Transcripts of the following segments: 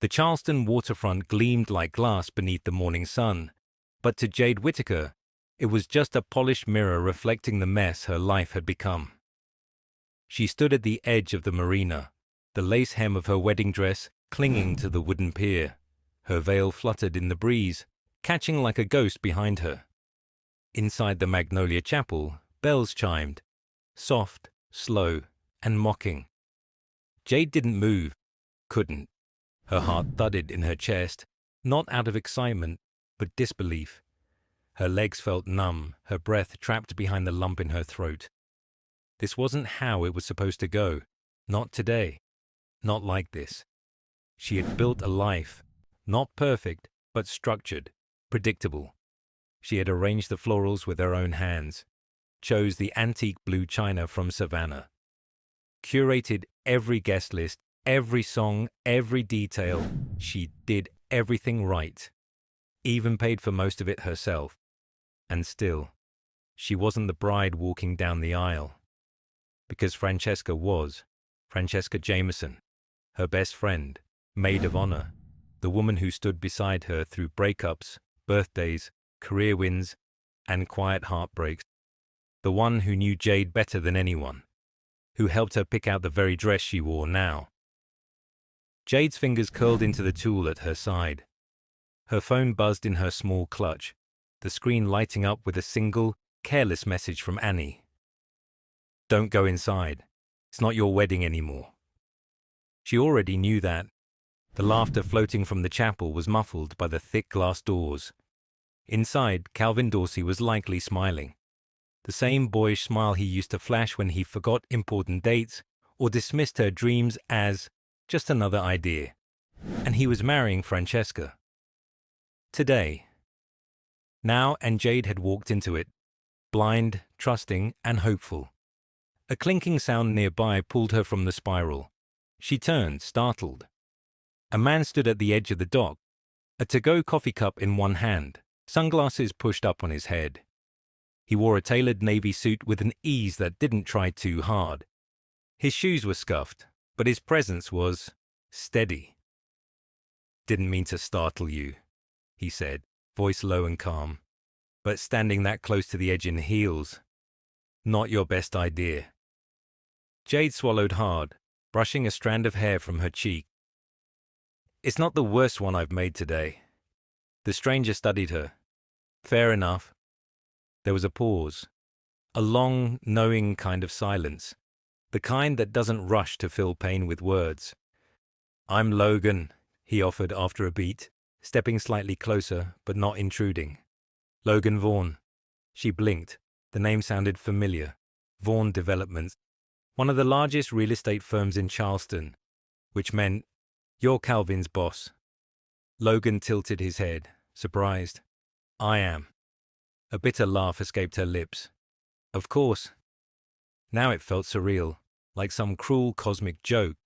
The Charleston waterfront gleamed like glass beneath the morning sun, but to Jade Whittaker, it was just a polished mirror reflecting the mess her life had become. She stood at the edge of the marina, the lace hem of her wedding dress clinging to the wooden pier. Her veil fluttered in the breeze, catching like a ghost behind her. Inside the Magnolia Chapel, bells chimed, soft, slow, and mocking. Jade didn't move, couldn't. Her heart thudded in her chest, not out of excitement, but disbelief. Her legs felt numb, her breath trapped behind the lump in her throat. This wasn't how it was supposed to go. Not today. Not like this. She had built a life, not perfect, but structured, predictable. She had arranged the florals with her own hands, chose the antique blue china from Savannah, curated every guest list, every song, every detail. She did everything right, even paid for most of it herself. And still, she wasn't the bride walking down the aisle. Because Francesca was, Francesca Jameson, her best friend, maid of honor, the woman who stood beside her through breakups, birthdays, career wins, and quiet heartbreaks. The one who knew Jade better than anyone, who helped her pick out the very dress she wore now. Jade's fingers curled into the tool at her side. Her phone buzzed in her small clutch, the screen lighting up with a single, careless message from Annie. "Don't go inside. It's not your wedding anymore." She already knew that. The laughter floating from the chapel was muffled by the thick glass doors. Inside, Calvin Dorsey was likely smiling. The same boyish smile he used to flash when he forgot important dates or dismissed her dreams as just another idea. And he was marrying Francesca. Today. Now, and Jade had walked into it, blind, trusting, and hopeful. A clinking sound nearby pulled her from the spiral. She turned, startled. A man stood at the edge of the dock, a to-go coffee cup in one hand, sunglasses pushed up on his head. He wore a tailored navy suit with an ease that didn't try too hard. His shoes were scuffed, but his presence was steady. "Didn't mean to startle you," he said, voice low and calm. "But standing that close to the edge in heels, not your best idea." Jade swallowed hard, brushing a strand of hair from her cheek. "It's not the worst one I've made today." The stranger studied her. "Fair enough." There was a pause, a long, knowing kind of silence, the kind that doesn't rush to fill pain with words. "I'm Logan," he offered after a beat, stepping slightly closer but not intruding. "Logan Vaughn." She blinked. The name sounded familiar. Vaughn Developments, one of the largest real estate firms in Charleston, which meant, "You're Calvin's boss." Logan tilted his head, surprised. "I am." A bitter laugh escaped her lips. "Of course." Now it felt surreal, like some cruel cosmic joke.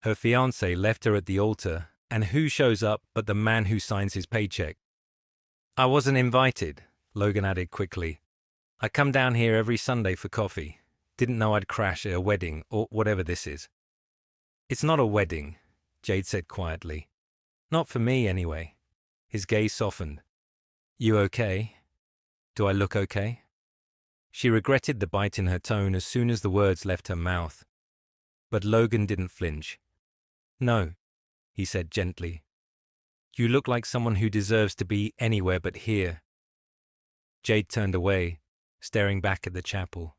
Her fiancé left her at the altar, and who shows up but the man who signs his paycheck? "I wasn't invited," Logan added quickly. "I come down here every Sunday for coffee. Didn't know I'd crash at a wedding, or whatever this is." "It's not a wedding," Jade said quietly. "Not for me, anyway." His gaze softened. "You okay? Do I look okay?" She regretted the bite in her tone as soon as the words left her mouth. But Logan didn't flinch. "No," he said gently. "You look like someone who deserves to be anywhere but here." Jade turned away, staring back at the chapel.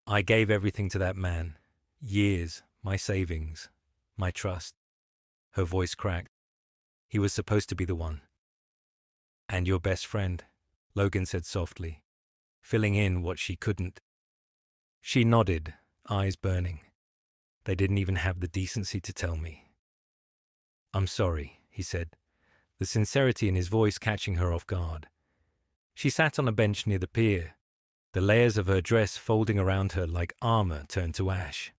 "I gave everything to that man. Years, my savings, my trust." Her voice cracked. "He was supposed to be the one." "And your best friend," Logan said softly, filling in what she couldn't. She nodded, eyes burning. "They didn't even have the decency to tell me." "I'm sorry," he said, the sincerity in his voice catching her off guard. She sat on a bench near the pier, the layers of her dress folding around her like armor turned to ash.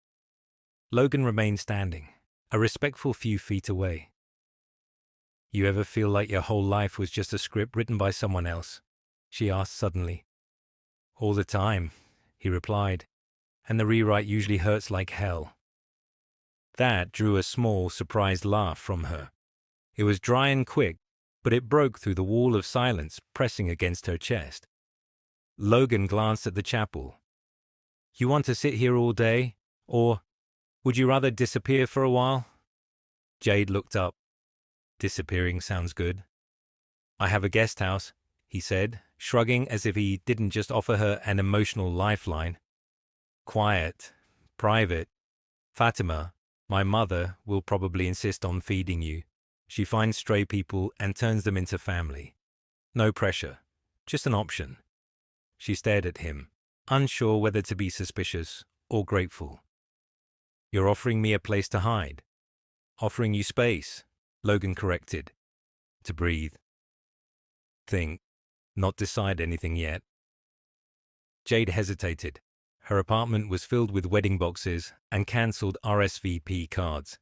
Logan remained standing, a respectful few feet away. "You ever feel like your whole life was just a script written by someone else?" she asked suddenly. "All the time," he replied, "and the rewrite usually hurts like hell." That drew a small, surprised laugh from her. It was dry and quick, but it broke through the wall of silence pressing against her chest. Logan glanced at the chapel. You want to sit here all day? Or would you rather disappear for a while? Jade looked up. Disappearing sounds good. I have a guest house, he said, shrugging as if he didn't just offer her an emotional lifeline. Quiet, private. Fatima, my mother, will probably insist on feeding you. She finds stray people and turns them into family. No pressure, just an option. She stared at him, unsure whether to be suspicious or grateful. You're offering me a place to hide. Offering you space, Logan corrected. To breathe. Think, not decide anything yet. Jade hesitated. Her apartment was filled with wedding boxes and cancelled RSVP cards.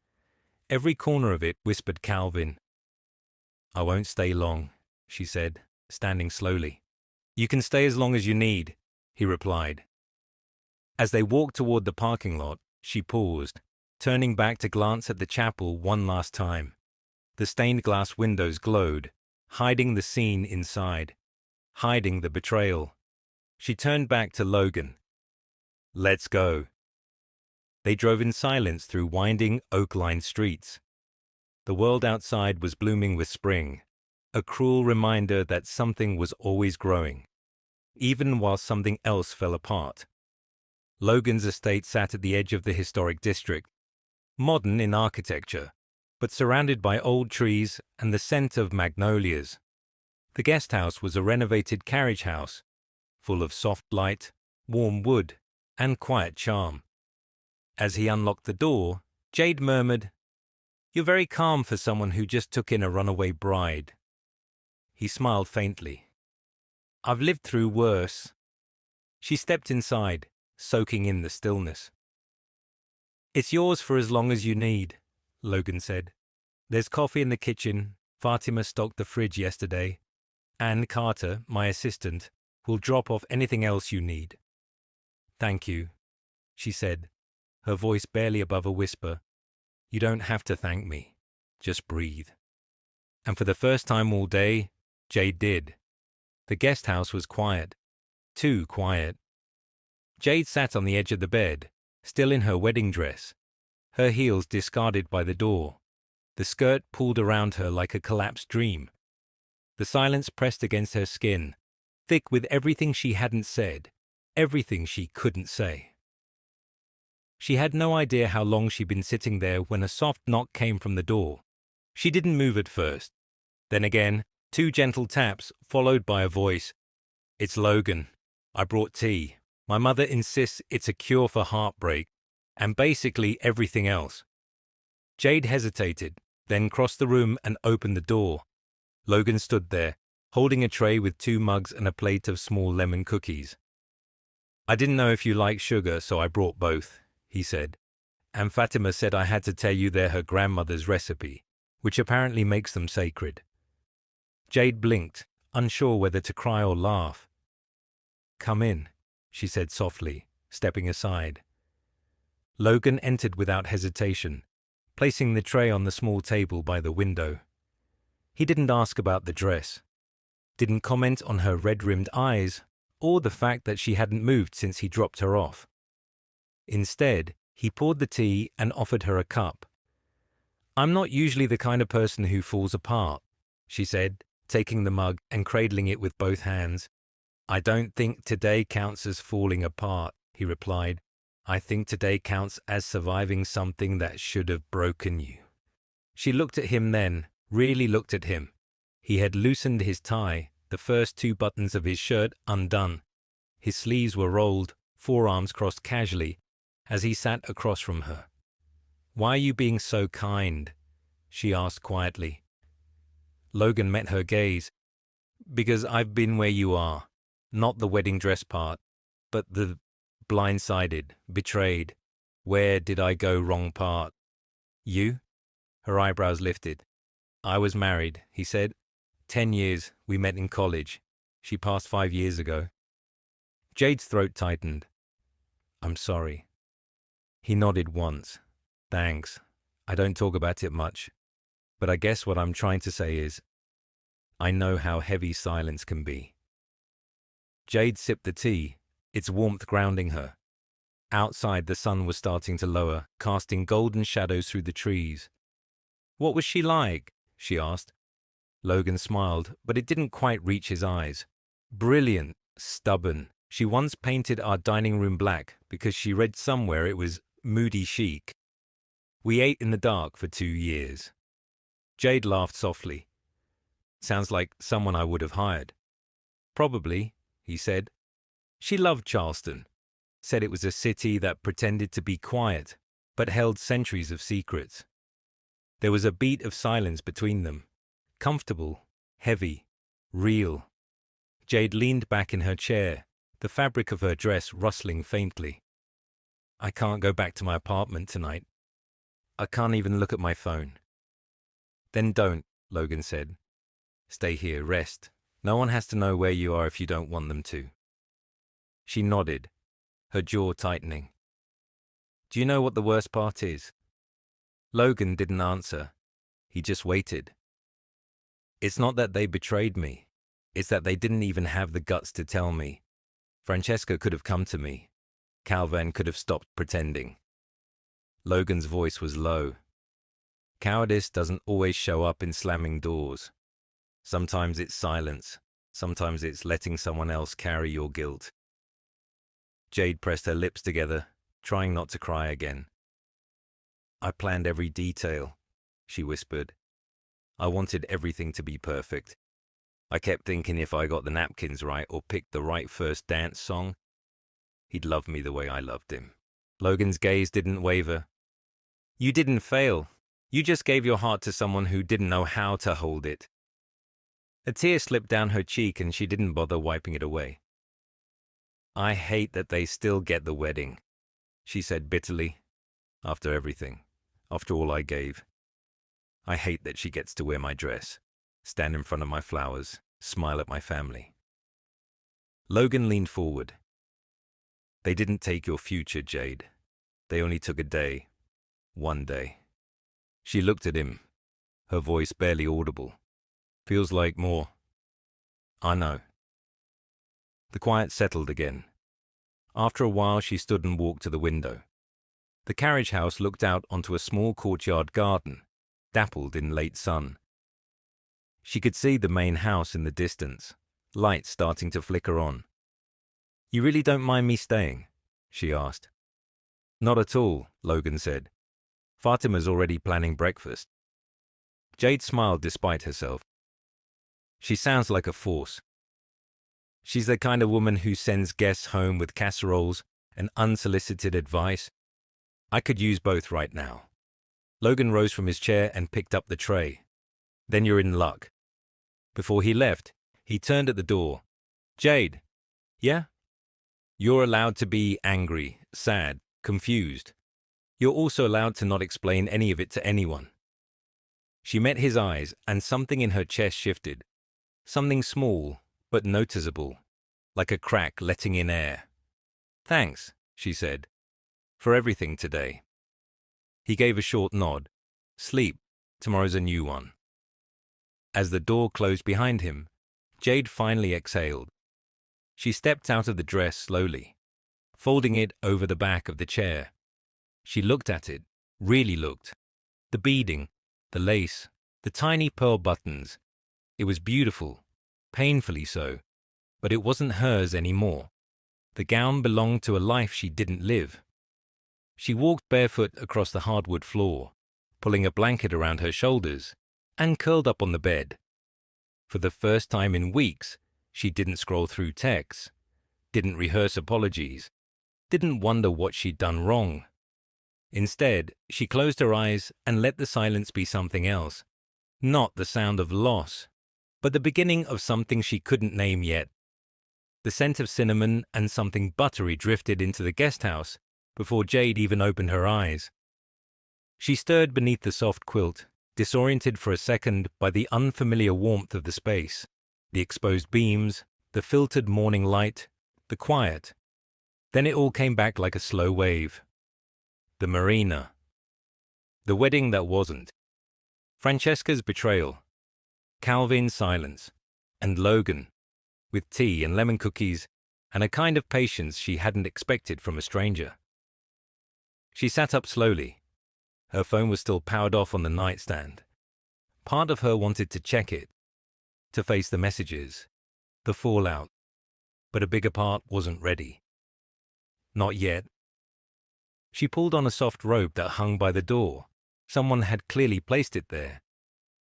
Every corner of it whispered Calvin. I won't stay long, she said, standing slowly. You can stay as long as you need, he replied. As they walked toward the parking lot, she paused, turning back to glance at the chapel one last time. The stained glass windows glowed, hiding the scene inside, hiding the betrayal. She turned back to Logan. Let's go. They drove in silence through winding, oak-lined streets. The world outside was blooming with spring, a cruel reminder that something was always growing, even while something else fell apart. Logan's estate sat at the edge of the historic district, modern in architecture, but surrounded by old trees and the scent of magnolias. The guest house was a renovated carriage house, full of soft light, warm wood, and quiet charm. As he unlocked the door, Jade murmured, You're very calm for someone who just took in a runaway bride. He smiled faintly. I've lived through worse. She stepped inside, soaking in the stillness. It's yours for as long as you need, Logan said. There's coffee in the kitchen. Fatima stocked the fridge yesterday. And Carter, my assistant, will drop off anything else you need. Thank you, she said, her voice barely above a whisper. You don't have to thank me. Just breathe. And for the first time all day, Jade did. The guest house was quiet. Too quiet. Jade sat on the edge of the bed, still in her wedding dress, her heels discarded by the door, the skirt pulled around her like a collapsed dream. The silence pressed against her skin, thick with everything she hadn't said, everything she couldn't say. She had no idea how long she'd been sitting there when a soft knock came from the door. She didn't move at first. Then again, 2 gentle taps, followed by a voice. It's Logan. I brought tea. My mother insists it's a cure for heartbreak, and basically everything else. Jade hesitated, then crossed the room and opened the door. Logan stood there, holding a tray with 2 mugs and a plate of small lemon cookies. I didn't know if you like sugar, so I brought both, he said. And Fatima said I had to tell you they're her grandmother's recipe, which apparently makes them sacred. Jade blinked, unsure whether to cry or laugh. Come in, she said softly, stepping aside. Logan entered without hesitation, placing the tray on the small table by the window. He didn't ask about the dress, didn't comment on her red-rimmed eyes, or the fact that she hadn't moved since he dropped her off. Instead, he poured the tea and offered her a cup. I'm not usually the kind of person who falls apart, she said, taking the mug and cradling it with both hands. I don't think today counts as falling apart, he replied. I think today counts as surviving something that should have broken you. She looked at him then, really looked at him. He had loosened his tie, the first 2 buttons of his shirt undone. His sleeves were rolled, forearms crossed casually, as he sat across from her. Why are you being so kind? She asked quietly. Logan met her gaze. Because I've been where you are. Not the wedding dress part, but the blindsided, betrayed. Where did I go wrong part? You? Her eyebrows lifted. I was married, he said. 10 years, we met in college. She passed 5 years ago. Jade's throat tightened. I'm sorry. He nodded once. Thanks. I don't talk about it much, but I guess what I'm trying to say is, I know how heavy silence can be. Jade sipped the tea, its warmth grounding her. Outside, the sun was starting to lower, casting golden shadows through the trees. What was she like? She asked. Logan smiled, but it didn't quite reach his eyes. Brilliant, stubborn. She once painted our dining room black because she read somewhere it was moody chic. We ate in the dark for 2 years. Jade laughed softly. Sounds like someone I would have hired. Probably, he said. She loved Charleston. Said it was a city that pretended to be quiet, but held centuries of secrets. There was a beat of silence between them. Comfortable, heavy, real. Jade leaned back in her chair, the fabric of her dress rustling faintly. I can't go back to my apartment tonight. I can't even look at my phone. Then don't, Logan said. Stay here, rest. No one has to know where you are if you don't want them to. She nodded, her jaw tightening. Do you know what the worst part is? Logan didn't answer. He just waited. It's not that they betrayed me. It's that they didn't even have the guts to tell me. Francesca could have come to me. Calvin could have stopped pretending. Logan's voice was low. Cowardice doesn't always show up in slamming doors. Sometimes it's silence. Sometimes it's letting someone else carry your guilt. Jade pressed her lips together, trying not to cry again. I planned every detail, she whispered. I wanted everything to be perfect. I kept thinking if I got the napkins right or picked the right first dance song, he'd love me the way I loved him. Logan's gaze didn't waver. You didn't fail. You just gave your heart to someone who didn't know how to hold it. A tear slipped down her cheek and she didn't bother wiping it away. I hate that they still get the wedding, she said bitterly. After everything, after all I gave. I hate that she gets to wear my dress, stand in front of my flowers, smile at my family. Logan leaned forward. They didn't take your future, Jade. They only took a day. One day. She looked at him, her voice barely audible. Feels like more. I know. The quiet settled again. After a while, she stood and walked to the window. The carriage house looked out onto a small courtyard garden, dappled in late sun. She could see the main house in the distance, lights starting to flicker on. You really don't mind me staying? She asked. Not at all, Logan said. Fatima's already planning breakfast. Jade smiled despite herself. She sounds like a force. She's the kind of woman who sends guests home with casseroles and unsolicited advice. I could use both right now. Logan rose from his chair and picked up the tray. Then you're in luck. Before he left, he turned at the door. Jade. Yeah? You're allowed to be angry, sad, confused. You're also allowed to not explain any of it to anyone. She met his eyes and something in her chest shifted. Something small, but noticeable, like a crack letting in air. Thanks, she said, for everything today. He gave a short nod. Sleep, tomorrow's a new one. As the door closed behind him, Jade finally exhaled. She stepped out of the dress slowly, folding it over the back of the chair. She looked at it, really looked. The beading, the lace, the tiny pearl buttons. It was beautiful, painfully so, but it wasn't hers anymore. The gown belonged to a life she didn't live. She walked barefoot across the hardwood floor, pulling a blanket around her shoulders, and curled up on the bed. For the first time in weeks, she didn't scroll through texts, didn't rehearse apologies, didn't wonder what she'd done wrong. Instead, she closed her eyes and let the silence be something else. Not the sound of loss, but the beginning of something she couldn't name yet. The scent of cinnamon and something buttery drifted into the guest house before Jade even opened her eyes. She stirred beneath the soft quilt, disoriented for a second by the unfamiliar warmth of the space, the exposed beams, the filtered morning light, the quiet. Then it all came back like a slow wave. The marina. The wedding that wasn't. Francesca's betrayal. Calvin's silence. And Logan, with tea and lemon cookies and a kind of patience she hadn't expected from a stranger. She sat up slowly. Her phone was still powered off on the nightstand. Part of her wanted to check it, to face the messages, the fallout, but a bigger part wasn't ready. Not yet. She pulled on a soft robe that hung by the door. Someone had clearly placed it there,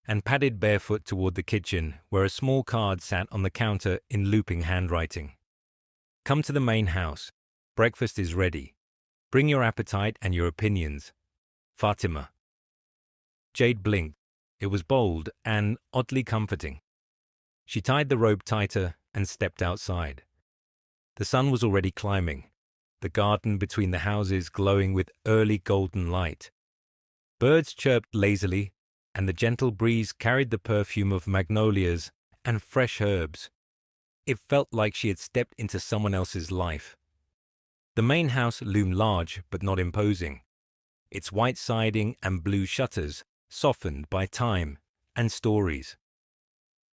and padded barefoot toward the kitchen where a small card sat on the counter in looping handwriting. Come to the main house. Breakfast is ready. Bring your appetite and your opinions. Fatima. Jade blinked. It was bold and oddly comforting. She tied the robe tighter and stepped outside. The sun was already climbing, the garden between the houses glowing with early golden light. Birds chirped lazily, and the gentle breeze carried the perfume of magnolias and fresh herbs. It felt like she had stepped into someone else's life. The main house loomed large but not imposing, its white siding and blue shutters softened by time and stories.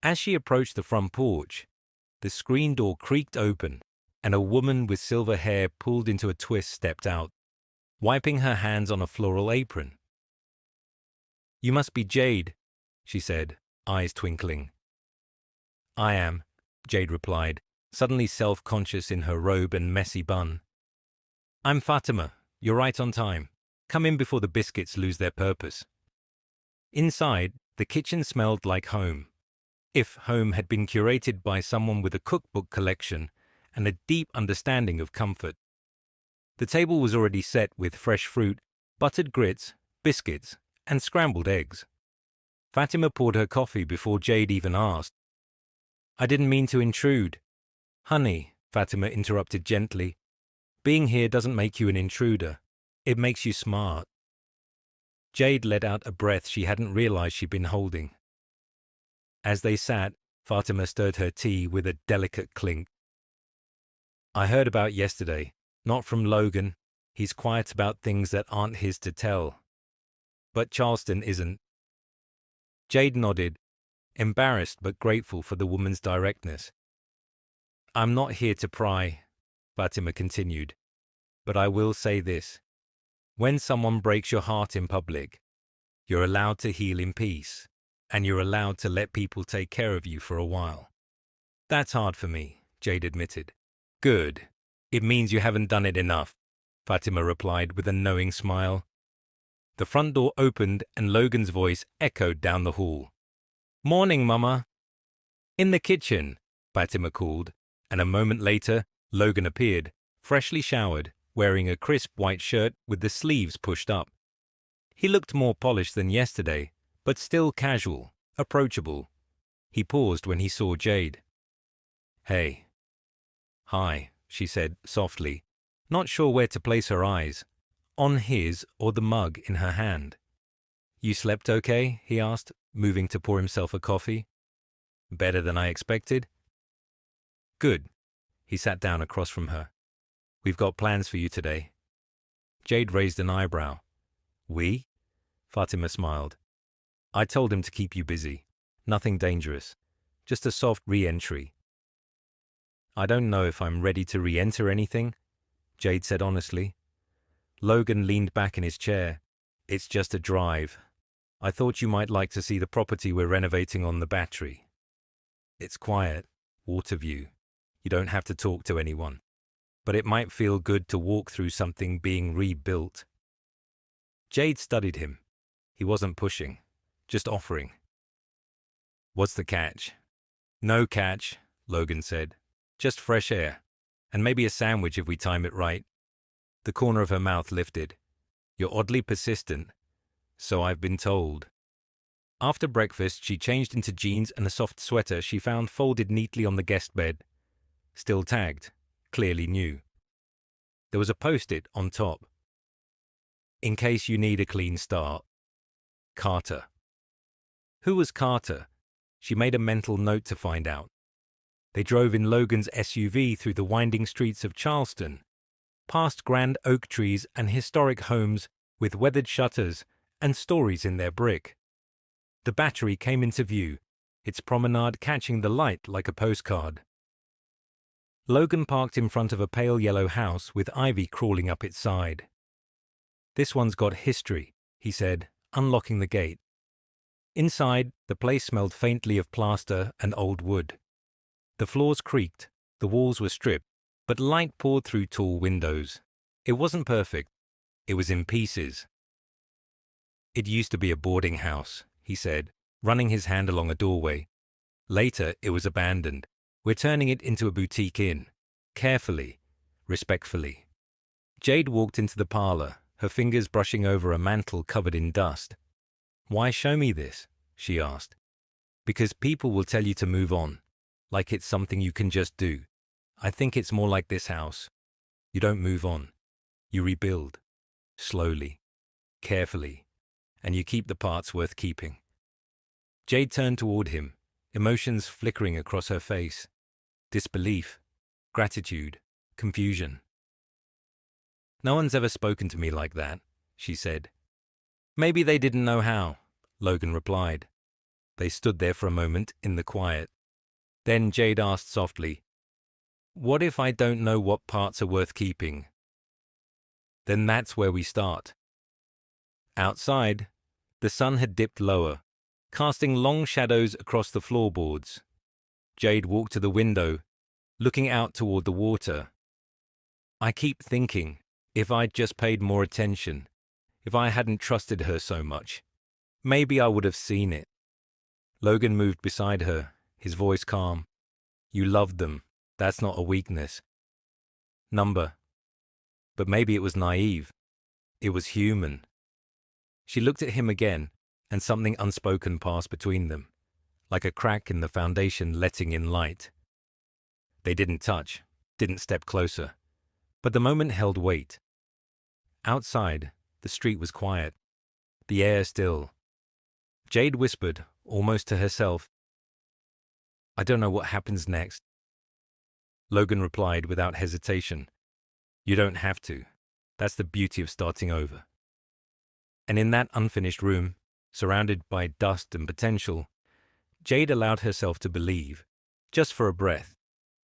As she approached the front porch, the screen door creaked open, and a woman with silver hair pulled into a twist stepped out, wiping her hands on a floral apron. "You must be Jade," she said, eyes twinkling. "I am," Jade replied, suddenly self-conscious in her robe and messy bun. "I'm Fatima. You're right on time. Come in before the biscuits lose their purpose." Inside, the kitchen smelled like home. If home had been curated by someone with a cookbook collection and a deep understanding of comfort. The table was already set with fresh fruit, buttered grits, biscuits, and scrambled eggs. Fatima poured her coffee before Jade even asked. "I didn't mean to intrude." "Honey," Fatima interrupted gently, "being here doesn't make you an intruder. It makes you smart." Jade let out a breath she hadn't realized she'd been holding. As they sat, Fatima stirred her tea with a delicate clink. "I heard about yesterday, not from Logan. He's quiet about things that aren't his to tell. But Charleston isn't." Jade nodded, embarrassed but grateful for the woman's directness. "I'm not here to pry," Fatima continued, "but I will say this. When someone breaks your heart in public, you're allowed to heal in peace, and you're allowed to let people take care of you for a while." "That's hard for me," Jade admitted. "Good. It means you haven't done it enough," Fatima replied with a knowing smile. The front door opened and Logan's voice echoed down the hall. "Morning, Mama." "In the kitchen," Fatima called, and a moment later, Logan appeared, freshly showered, wearing a crisp white shirt with the sleeves pushed up. He looked more polished than yesterday, but still casual, approachable. He paused when he saw Jade. "Hey." "Hi," she said softly, not sure where to place her eyes, on his or the mug in her hand. "You slept okay?" he asked, moving to pour himself a coffee. "Better than I expected?" "Good." He sat down across from her. "We've got plans for you today." Jade raised an eyebrow. "We?" Fatima smiled. "I told him to keep you busy. Nothing dangerous. Just a soft re-entry." "I don't know if I'm ready to re-enter anything," Jade said honestly. Logan leaned back in his chair. "It's just a drive. I thought you might like to see the property we're renovating on the Battery. It's quiet, water view. You don't have to talk to anyone. But it might feel good to walk through something being rebuilt." Jade studied him. He wasn't pushing, just offering. "What's the catch?" "No catch," Logan said. "Just fresh air. And maybe a sandwich if we time it right." The corner of her mouth lifted. "You're oddly persistent." "So I've been told." After breakfast, she changed into jeans and a soft sweater she found folded neatly on the guest bed. Still tagged, clearly new. There was a post-it on top. "In case you need a clean start. Carter." Who was Carter? She made a mental note to find out. They drove in Logan's SUV through the winding streets of Charleston, past grand oak trees and historic homes with weathered shutters and stories in their brick. The Battery came into view, its promenade catching the light like a postcard. Logan parked in front of a pale yellow house with ivy crawling up its side. "This one's got history," he said, unlocking the gate. Inside, the place smelled faintly of plaster and old wood. The floors creaked, the walls were stripped, but light poured through tall windows. It wasn't perfect. It was in pieces. "It used to be a boarding house," he said, running his hand along a doorway. "Later, it was abandoned. We're turning it into a boutique inn. Carefully, respectfully." Jade walked into the parlor, her fingers brushing over a mantle covered in dust. "Why show me this?" she asked. "Because people will tell you to move on, like it's something you can just do. I think it's more like this house. You don't move on. You rebuild. Slowly, carefully, and you keep the parts worth keeping." Jade turned toward him, emotions flickering across her face. Disbelief, gratitude, confusion. "No one's ever spoken to me like that," she said. "Maybe they didn't know how," Logan replied. They stood there for a moment in the quiet. Then Jade asked softly, "What if I don't know what parts are worth keeping?" "Then that's where we start." Outside, the sun had dipped lower, casting long shadows across the floorboards. Jade walked to the window, looking out toward the water. "I keep thinking, if I'd just paid more attention, if I hadn't trusted her so much, maybe I would have seen it." Logan moved beside her, his voice calm. "You loved them. That's not a weakness." "Number. But maybe it was naive. It was human." She looked at him again, and something unspoken passed between them, like a crack in the foundation letting in light. They didn't touch, didn't step closer, but the moment held weight. Outside, the street was quiet, the air still. Jade whispered, almost to herself, "I don't know what happens next." Logan replied without hesitation, "You don't have to. That's the beauty of starting over." And in that unfinished room, surrounded by dust and potential, Jade allowed herself to believe, just for a breath,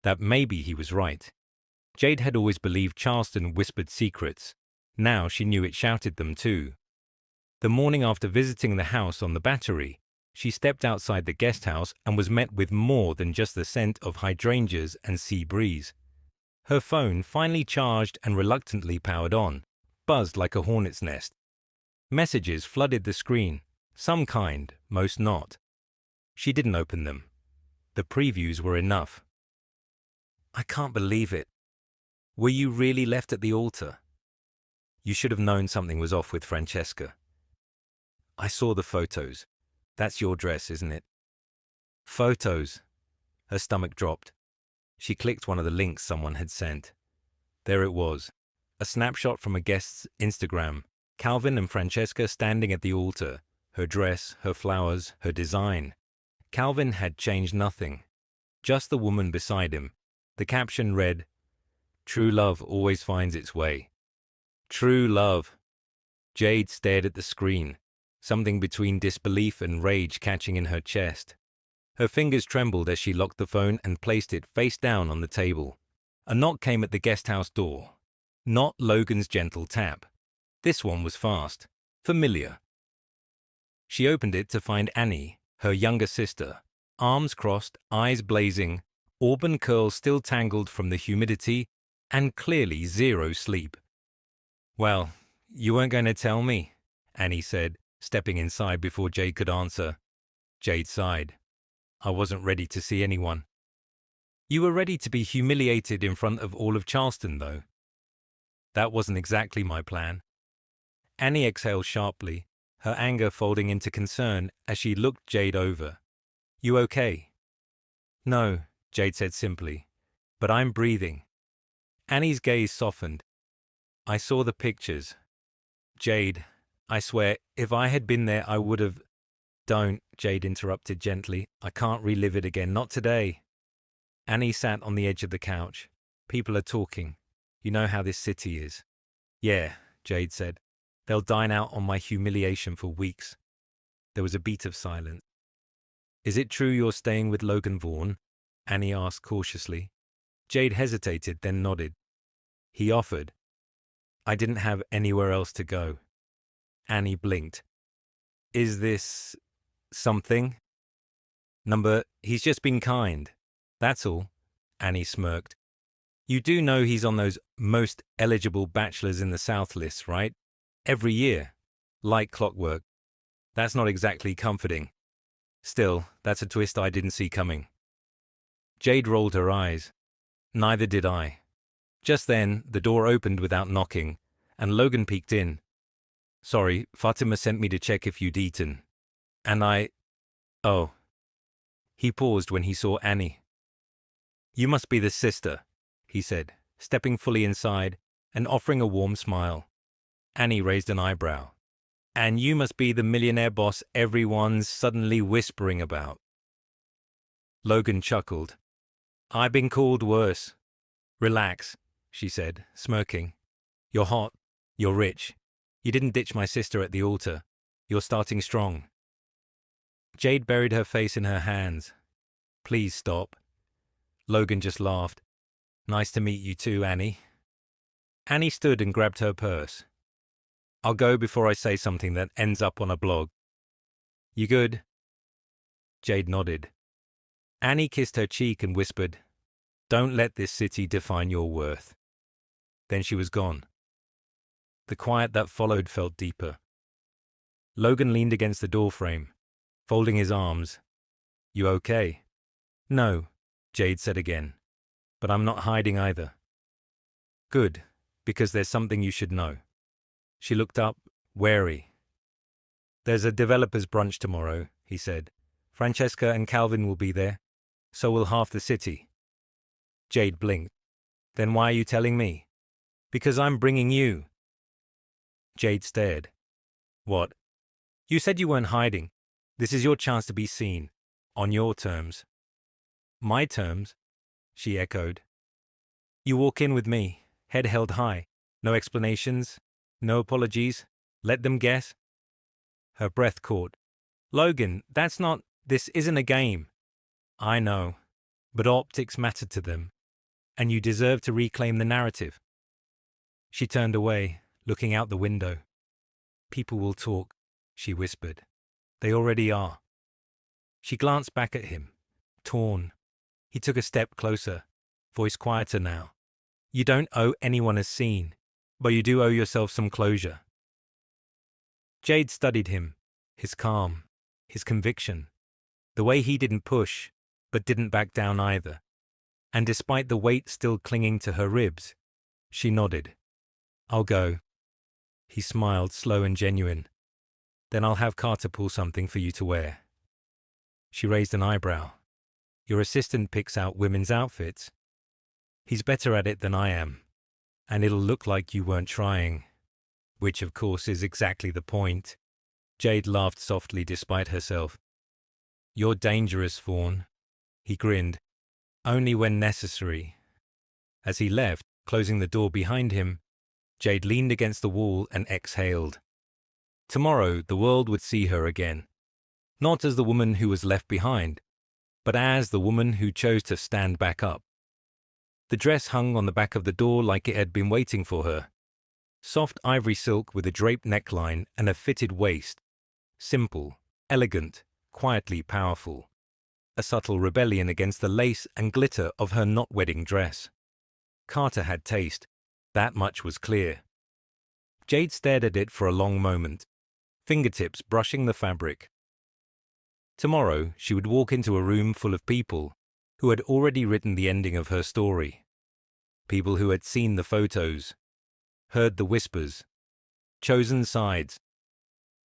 that maybe he was right. Jade had always believed Charleston whispered secrets. Now she knew it shouted them too. The morning after visiting the house on the Battery, she stepped outside the guest house and was met with more than just the scent of hydrangeas and sea breeze. Her phone, finally charged and reluctantly powered on, buzzed like a hornet's nest. Messages flooded the screen, some kind, most not. She didn't open them. The previews were enough. "I can't believe it. Were you really left at the altar? You should have known something was off with Francesca. I saw the photos. That's your dress, isn't it?" "Photos." Her stomach dropped. She clicked one of the links someone had sent. There it was, a snapshot from a guest's Instagram. Calvin and Francesca standing at the altar, her dress, her flowers, her design. Calvin had changed nothing, just the woman beside him. The caption read, "True love always finds its way." True love. Jade stared at the screen, something between disbelief and rage catching in her chest. Her fingers trembled as she locked the phone and placed it face down on the table. A knock came at the guest house door. Not Logan's gentle tap. This one was fast, familiar. She opened it to find Annie, her younger sister, arms crossed, eyes blazing, auburn curls still tangled from the humidity, and clearly zero sleep. "Well, you weren't going to tell me," Annie said, stepping inside before Jade could answer. Jade sighed. "I wasn't ready to see anyone." "You were ready to be humiliated in front of all of Charleston, though." "That wasn't exactly my plan." Annie exhaled sharply, her anger folding into concern as she looked Jade over. "You okay?" "No," Jade said simply, "but I'm breathing." Annie's gaze softened. "I saw the pictures. Jade, I swear, if I had been there, I would have—" "Don't," Jade interrupted gently. "I can't relive it again, not today." Annie sat on the edge of the couch. "People are talking. You know how this city is." "Yeah," Jade said. They'll dine out on my humiliation for weeks. There was a beat of silence. Is it true you're staying with Logan Vaughan? Annie asked cautiously. Jade hesitated, then nodded. He offered. I didn't have anywhere else to go. Annie blinked. Is this something? He's just been kind. That's all. Annie smirked. You do know he's on those most eligible bachelors in the South lists, right? Every year. Like clockwork. That's not exactly comforting. Still, that's a twist I didn't see coming. Jade rolled her eyes. Neither did I. Just then, the door opened without knocking, and Logan peeked in. Sorry, Fatima sent me to check if you'd eaten. Oh. He paused when he saw Annie. You must be the sister, he said, stepping fully inside and offering a warm smile. Annie raised an eyebrow. And you must be the millionaire boss everyone's suddenly whispering about. Logan chuckled. I've been called worse. Relax, she said, smirking. You're hot. You're rich. You didn't ditch my sister at the altar. You're starting strong. Jade buried her face in her hands. Please stop. Logan just laughed. Nice to meet you too, Annie. Annie stood and grabbed her purse. I'll go before I say something that ends up on a blog. You good? Jade nodded. Annie kissed her cheek and whispered, Don't let this city define your worth. Then she was gone. The quiet that followed felt deeper. Logan leaned against the doorframe, folding his arms. You okay? No, Jade said again. But I'm not hiding either. Good, because there's something you should know. She looked up, wary. There's a developer's brunch tomorrow, he said. Francesca and Calvin will be there. So will half the city. Jade blinked. Then why are you telling me? Because I'm bringing you. Jade stared. What? You said you weren't hiding. This is your chance to be seen. On your terms. My terms? She echoed. You walk in with me, head held high. No explanations. No apologies. Let them guess. Her breath caught. Logan, this isn't a game. I know, but optics mattered to them, and you deserve to reclaim the narrative. She turned away, looking out the window. People will talk, she whispered. They already are. She glanced back at him, torn. He took a step closer, voice quieter now. You don't owe anyone a scene. But you do owe yourself some closure. Jade studied him, his calm, his conviction, the way he didn't push, but didn't back down either. And despite the weight still clinging to her ribs, she nodded. I'll go. He smiled, slow and genuine. Then I'll have Carter pull something for you to wear. She raised an eyebrow. Your assistant picks out women's outfits. He's better at it than I am. And it'll look like you weren't trying. Which, of course, is exactly the point. Jade laughed softly despite herself. You're dangerous, Vaughan. He grinned. Only when necessary. As he left, closing the door behind him, Jade leaned against the wall and exhaled. Tomorrow, the world would see her again. Not as the woman who was left behind, but as the woman who chose to stand back up. The dress hung on the back of the door like it had been waiting for her. Soft ivory silk with a draped neckline and a fitted waist. Simple, elegant, quietly powerful. A subtle rebellion against the lace and glitter of her not-wedding dress. Carter had taste. That much was clear. Jade stared at it for a long moment, fingertips brushing the fabric. Tomorrow, she would walk into a room full of people who had already written the ending of her story. People who had seen the photos, heard the whispers, chosen sides.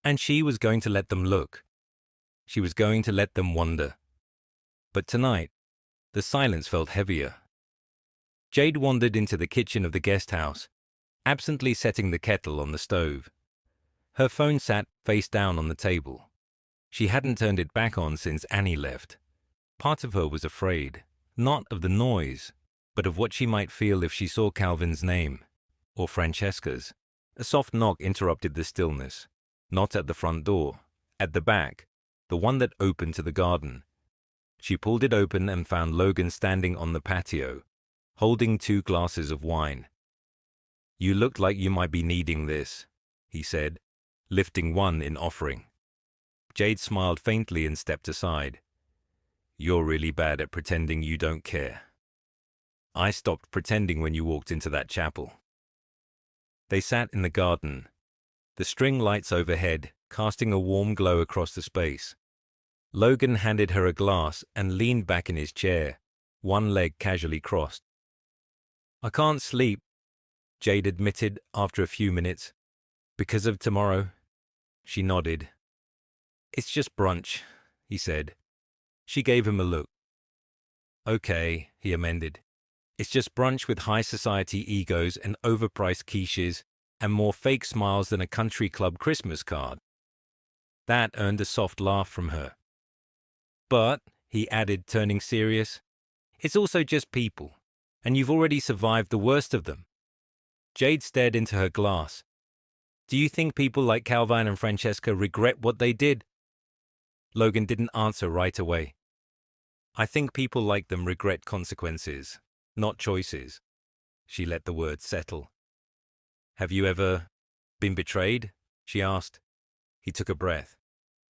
And she was going to let them look. She was going to let them wonder. But tonight, the silence felt heavier. Jade wandered into the kitchen of the guest house, absently setting the kettle on the stove. Her phone sat face down on the table. She hadn't turned it back on since Annie left. Part of her was afraid, not of the noise, but of what she might feel if she saw Calvin's name, or Francesca's. A soft knock interrupted the stillness. Not at the front door. At the back. The one that opened to the garden. She pulled it open and found Logan standing on the patio, holding 2 glasses of wine. "You look like you might be needing this," he said, lifting one in offering. Jade smiled faintly and stepped aside. "You're really bad at pretending you don't care. I stopped pretending when you walked into that chapel." They sat in the garden, the string lights overhead casting a warm glow across the space. Logan handed her a glass and leaned back in his chair, one leg casually crossed. "I can't sleep," Jade admitted after a few minutes. "Because of tomorrow?" She nodded. "It's just brunch," he said. She gave him a look. "Okay," he amended. "It's just brunch with high society egos and overpriced quiches and more fake smiles than a country club Christmas card." That earned a soft laugh from her. "But," he added, turning serious, "it's also just people, and you've already survived the worst of them." Jade stared into her glass. "Do you think people like Calvin and Francesca regret what they did?" Logan didn't answer right away. "I think people like them regret consequences, not choices." She let the words settle. "Have you ever been betrayed?" she asked. He took a breath.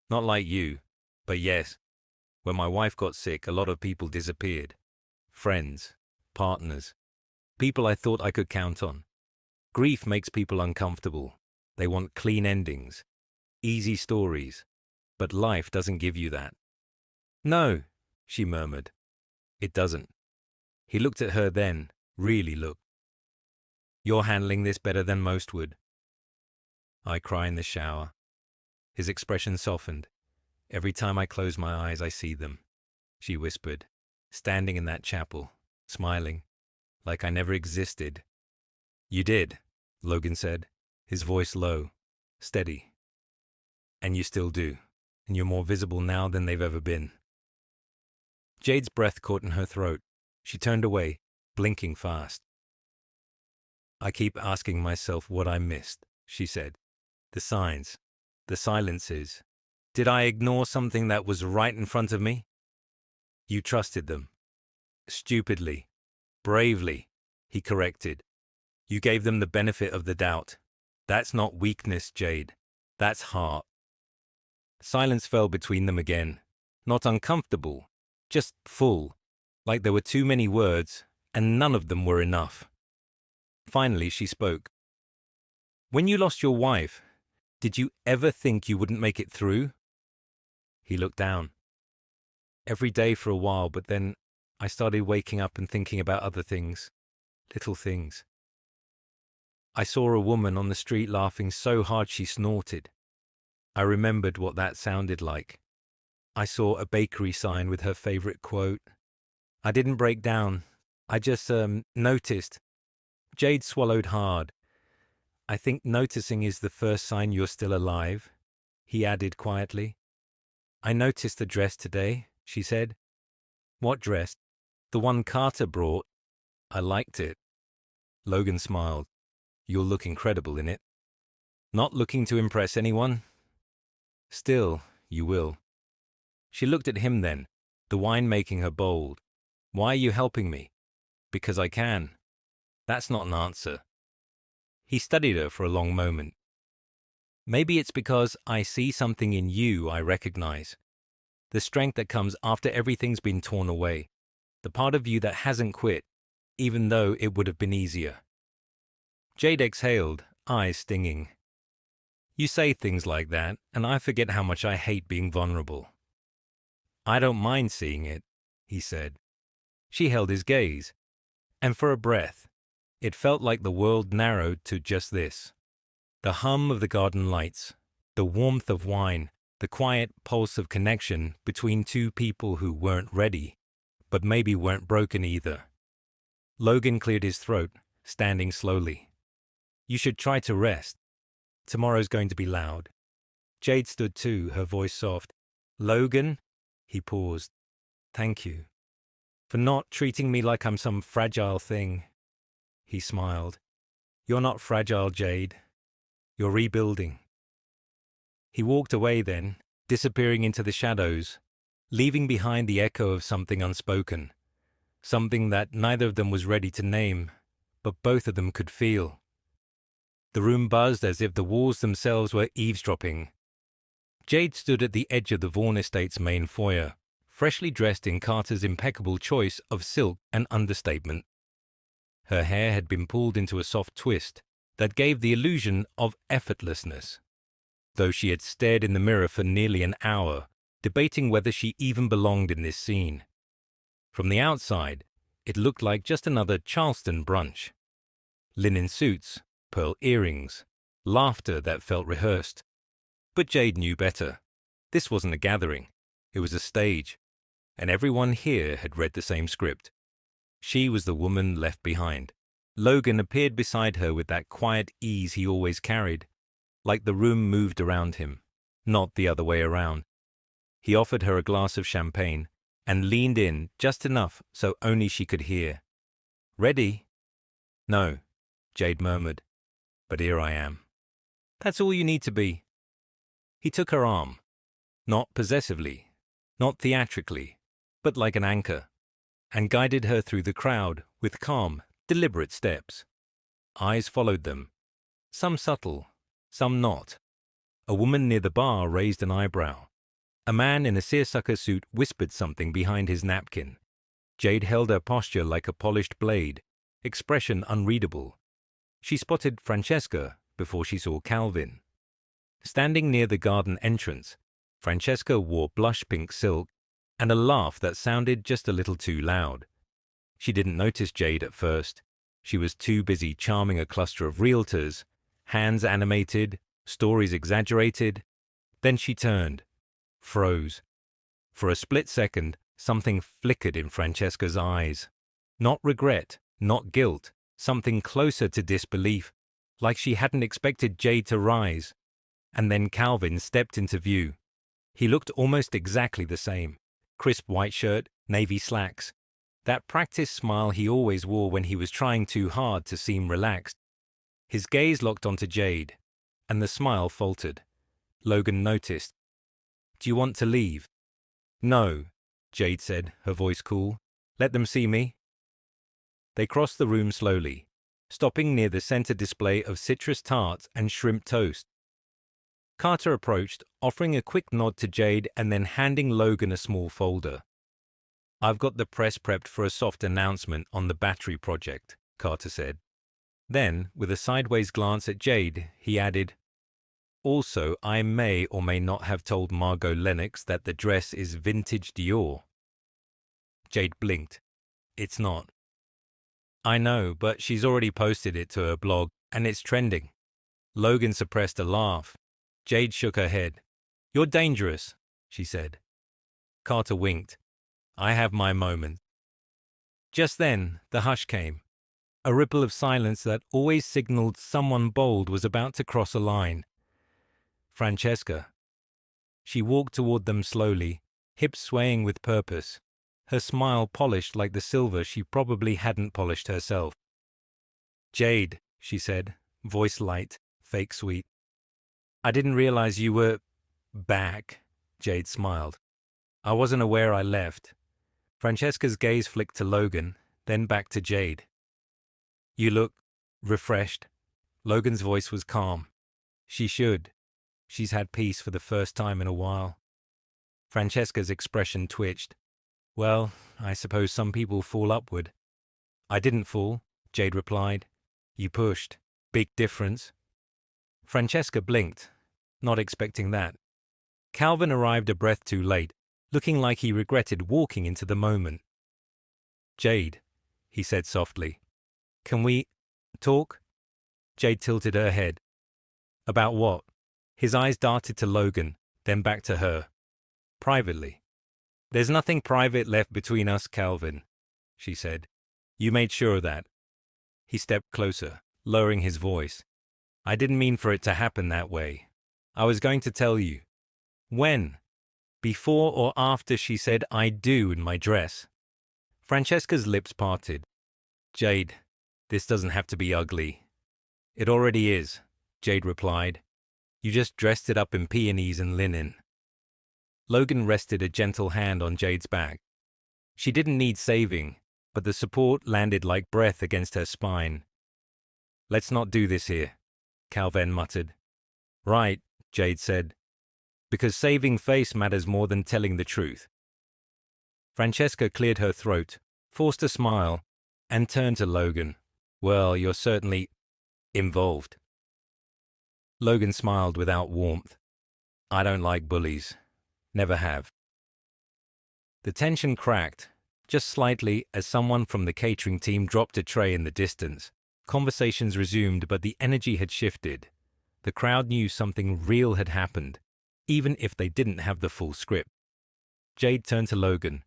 "Not like you, but yes. When my wife got sick, a lot of people disappeared. Friends, partners, people I thought I could count on. Grief makes people uncomfortable. They want clean endings, easy stories. But life doesn't give you that." "No," she murmured. "It doesn't." He looked at her then, really looked. "You're handling this better than most would." "I cry in the shower." His expression softened. "Every time I close my eyes, I see them," she whispered, standing in that chapel, smiling, like I never existed. "You did," Logan said, his voice low, steady. "And you still do, and you're more visible now than they've ever been." Jade's breath caught in her throat. She turned away, blinking fast. "I keep asking myself what I missed," she said. "The signs, the silences. Did I ignore something that was right in front of me?" "You trusted them." "Stupidly. Bravely," he corrected. "You gave them the benefit of the doubt. That's not weakness, Jade. That's heart." Silence fell between them again. Not uncomfortable, just full, like there were too many words, and none of them were enough. Finally, she spoke. "When you lost your wife, did you ever think you wouldn't make it through?" He looked down. "Every day for a while, but then I started waking up and thinking about other things, little things. I saw a woman on the street laughing so hard she snorted. I remembered what that sounded like. I saw a bakery sign with her favorite quote. I didn't break down. I just noticed." Jade swallowed hard. "I think noticing is the first sign you're still alive," he added quietly. "I noticed the dress today," she said. "What dress?" "The one Carter brought. I liked it." Logan smiled. "You'll look incredible in it." "Not looking to impress anyone?" "Still, you will." She looked at him then, the wine making her bold. "Why are you helping me?" "Because I can." "That's not an answer." He studied her for a long moment. "Maybe it's because I see something in you I recognize. The strength that comes after everything's been torn away. The part of you that hasn't quit, even though it would have been easier." Jade exhaled, eyes stinging. "You say things like that, and I forget how much I hate being vulnerable." "I don't mind seeing it," he said. She held his gaze. And for a breath, it felt like the world narrowed to just this. The hum of the garden lights, the warmth of wine, the quiet pulse of connection between two people who weren't ready, but maybe weren't broken either. Logan cleared his throat, standing slowly. "You should try to rest. Tomorrow's going to be loud." Jade stood too, her voice soft. "Logan?" He paused. "Thank you. For not treating me like I'm some fragile thing." He smiled. "You're not fragile, Jade. You're rebuilding. He walked away then, disappearing into the shadows, leaving behind the echo of something unspoken, something that neither of them was ready to name, but both of them could feel. The room buzzed as if the walls themselves were eavesdropping. Jade stood at the edge of the Vaughan Estate's main foyer, freshly dressed in Carter's impeccable choice of silk and understatement. Her hair had been pulled into a soft twist that gave the illusion of effortlessness, though she had stared in the mirror for nearly an hour, debating whether she even belonged in this scene. From the outside, it looked like just another Charleston brunch. Linen suits, pearl earrings, laughter that felt rehearsed. But Jade knew better. This wasn't a gathering. It was a stage, and everyone here had read the same script. She was the woman left behind. Logan appeared beside her with that quiet ease he always carried, like the room moved around him, not the other way around. He offered her a glass of champagne and leaned in just enough so only she could hear. "Ready?" "No," Jade murmured, "but here I am." "That's all you need to be." He took her arm, not possessively, not theatrically, but like an anchor, and guided her through the crowd with calm, deliberate steps. Eyes followed them, some subtle, some not. A woman near the bar raised an eyebrow. A man in a seersucker suit whispered something behind his napkin. Jade held her posture like a polished blade, expression unreadable. She spotted Francesca before she saw Calvin. Standing near the garden entrance, Francesca wore blush-pink silk and a laugh that sounded just a little too loud. She didn't notice Jade at first. She was too busy charming a cluster of realtors, hands animated, stories exaggerated. Then she turned, froze. For a split second, something flickered in Francesca's eyes. Not regret, not guilt, something closer to disbelief, like she hadn't expected Jade to rise. And then Calvin stepped into view. He looked almost exactly the same. Crisp white shirt, navy slacks. That practiced smile he always wore when he was trying too hard to seem relaxed. His gaze locked onto Jade, and the smile faltered. Logan noticed. "Do you want to leave?" "No," Jade said, her voice cool. "Let them see me." They crossed the room slowly, stopping near the center display of citrus tarts and shrimp toast. Carter approached, offering a quick nod to Jade and then handing Logan a small folder. "I've got the press prepped for a soft announcement on the battery project," Carter said. Then, with a sideways glance at Jade, he added, "Also, I may or may not have told Margot Lennox that the dress is vintage Dior." Jade blinked. "It's not." "I know, but she's already posted it to her blog, and it's trending." Logan suppressed a laugh. Jade shook her head. "You're dangerous," she said. Carter winked. "I have my moment." Just then, the hush came, a ripple of silence that always signaled someone bold was about to cross a line. Francesca. She walked toward them slowly, hips swaying with purpose, her smile polished like the silver she probably hadn't polished herself. "Jade," she said, voice light, fake sweet. "I didn't realize you were back." Jade smiled. "I wasn't aware I left." Francesca's gaze flicked to Logan, then back to Jade. "You look refreshed." Logan's voice was calm. "She should. She's had peace for the first time in a while." Francesca's expression twitched. "Well, I suppose some people fall upward." "I didn't fall," Jade replied. "You pushed. Big difference." Francesca blinked, not expecting that. Calvin arrived a breath too late, looking like he regretted walking into the moment. "Jade," he said softly, "can we talk?" Jade tilted her head. "About what?" His eyes darted to Logan, then back to her. "Privately." "There's nothing private left between us, Calvin," she said. "You made sure of that." He stepped closer, lowering his voice. "I didn't mean for it to happen that way. I was going to tell you." "When?" "Before or after she said 'I do' in my dress?" Francesca's lips parted. "Jade, this doesn't have to be ugly." "It already is. Jade replied. You just dressed it up in peonies and linen. Logan rested a gentle hand on Jade's back. She didn't need saving, but the support landed like breath against her spine. Let's not do this here, Calvin muttered. Right, Jade said, because saving face matters more than telling the truth. Francesca cleared her throat, forced a smile, and turned to Logan. Well, you're certainly involved. Logan smiled without warmth. I don't like bullies. Never have. The tension cracked, just slightly, as someone from the catering team dropped a tray in the distance. Conversations resumed, but the energy had shifted. The crowd knew something real had happened, even if they didn't have the full script. Jade turned to Logan.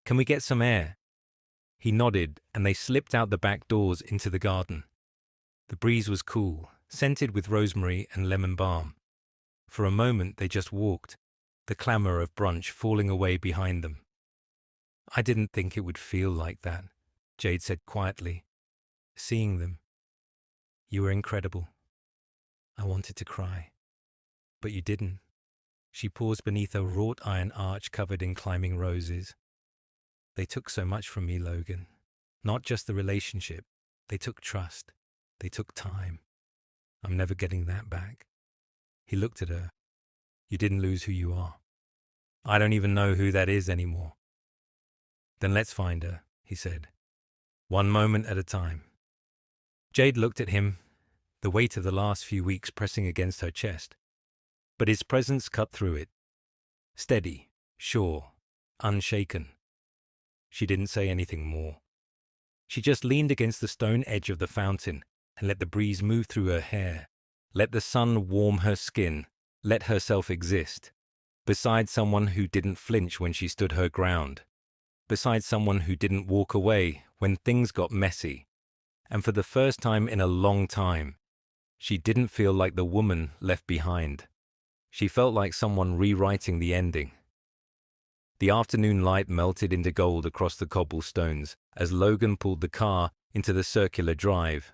Can we get some air? He nodded, and they slipped out the back doors into the garden. The breeze was cool, scented with rosemary and lemon balm. For a moment they just walked, the clamor of brunch falling away behind them. I didn't think it would feel like that, Jade said quietly. Seeing them. You were incredible. I wanted to cry. But you didn't. She paused beneath a wrought iron arch covered in climbing roses. They took so much from me, Logan. Not just the relationship. They took trust. They took time. I'm never getting that back. He looked at her. You didn't lose who you are. I don't even know who that is anymore. Then let's find her, he said. One moment at a time. Jade looked at him, the weight of the last few weeks pressing against her chest. But his presence cut through it. Steady, sure, unshaken. She didn't say anything more. She just leaned against the stone edge of the fountain and let the breeze move through her hair, let the sun warm her skin, let herself exist, beside someone who didn't flinch when she stood her ground, beside someone who didn't walk away when things got messy. And for the first time in a long time, she didn't feel like the woman left behind. She felt like someone rewriting the ending. The afternoon light melted into gold across the cobblestones as Logan pulled the car into the circular drive.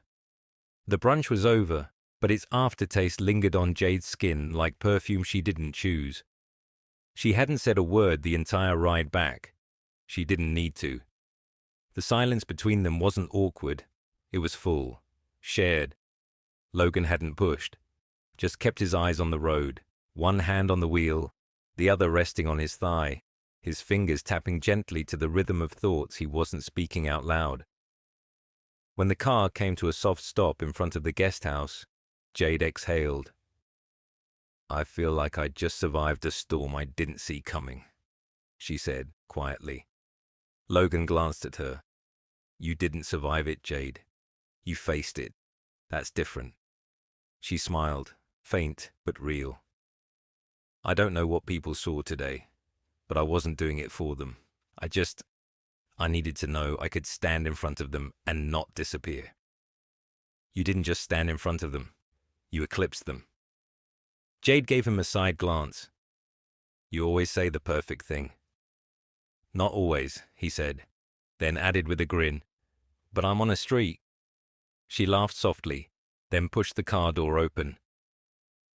The brunch was over, but its aftertaste lingered on Jade's skin like perfume she didn't choose. She hadn't said a word the entire ride back. She didn't need to. The silence between them wasn't awkward. It was full, shared. Logan hadn't pushed, just kept his eyes on the road, one hand on the wheel, the other resting on his thigh, his fingers tapping gently to the rhythm of thoughts he wasn't speaking out loud. When the car came to a soft stop in front of the guest house, Jade exhaled. I feel like I just survived a storm I didn't see coming, she said quietly. Logan glanced at her. You didn't survive it, Jade. You faced it. That's different. She smiled, faint but real. I don't know what people saw today, but I wasn't doing it for them. I needed to know I could stand in front of them and not disappear. You didn't just stand in front of them. You eclipsed them. Jade gave him a side glance. You always say the perfect thing. Not always, he said, then added with a grin. But I'm on a streak. She laughed softly, then pushed the car door open.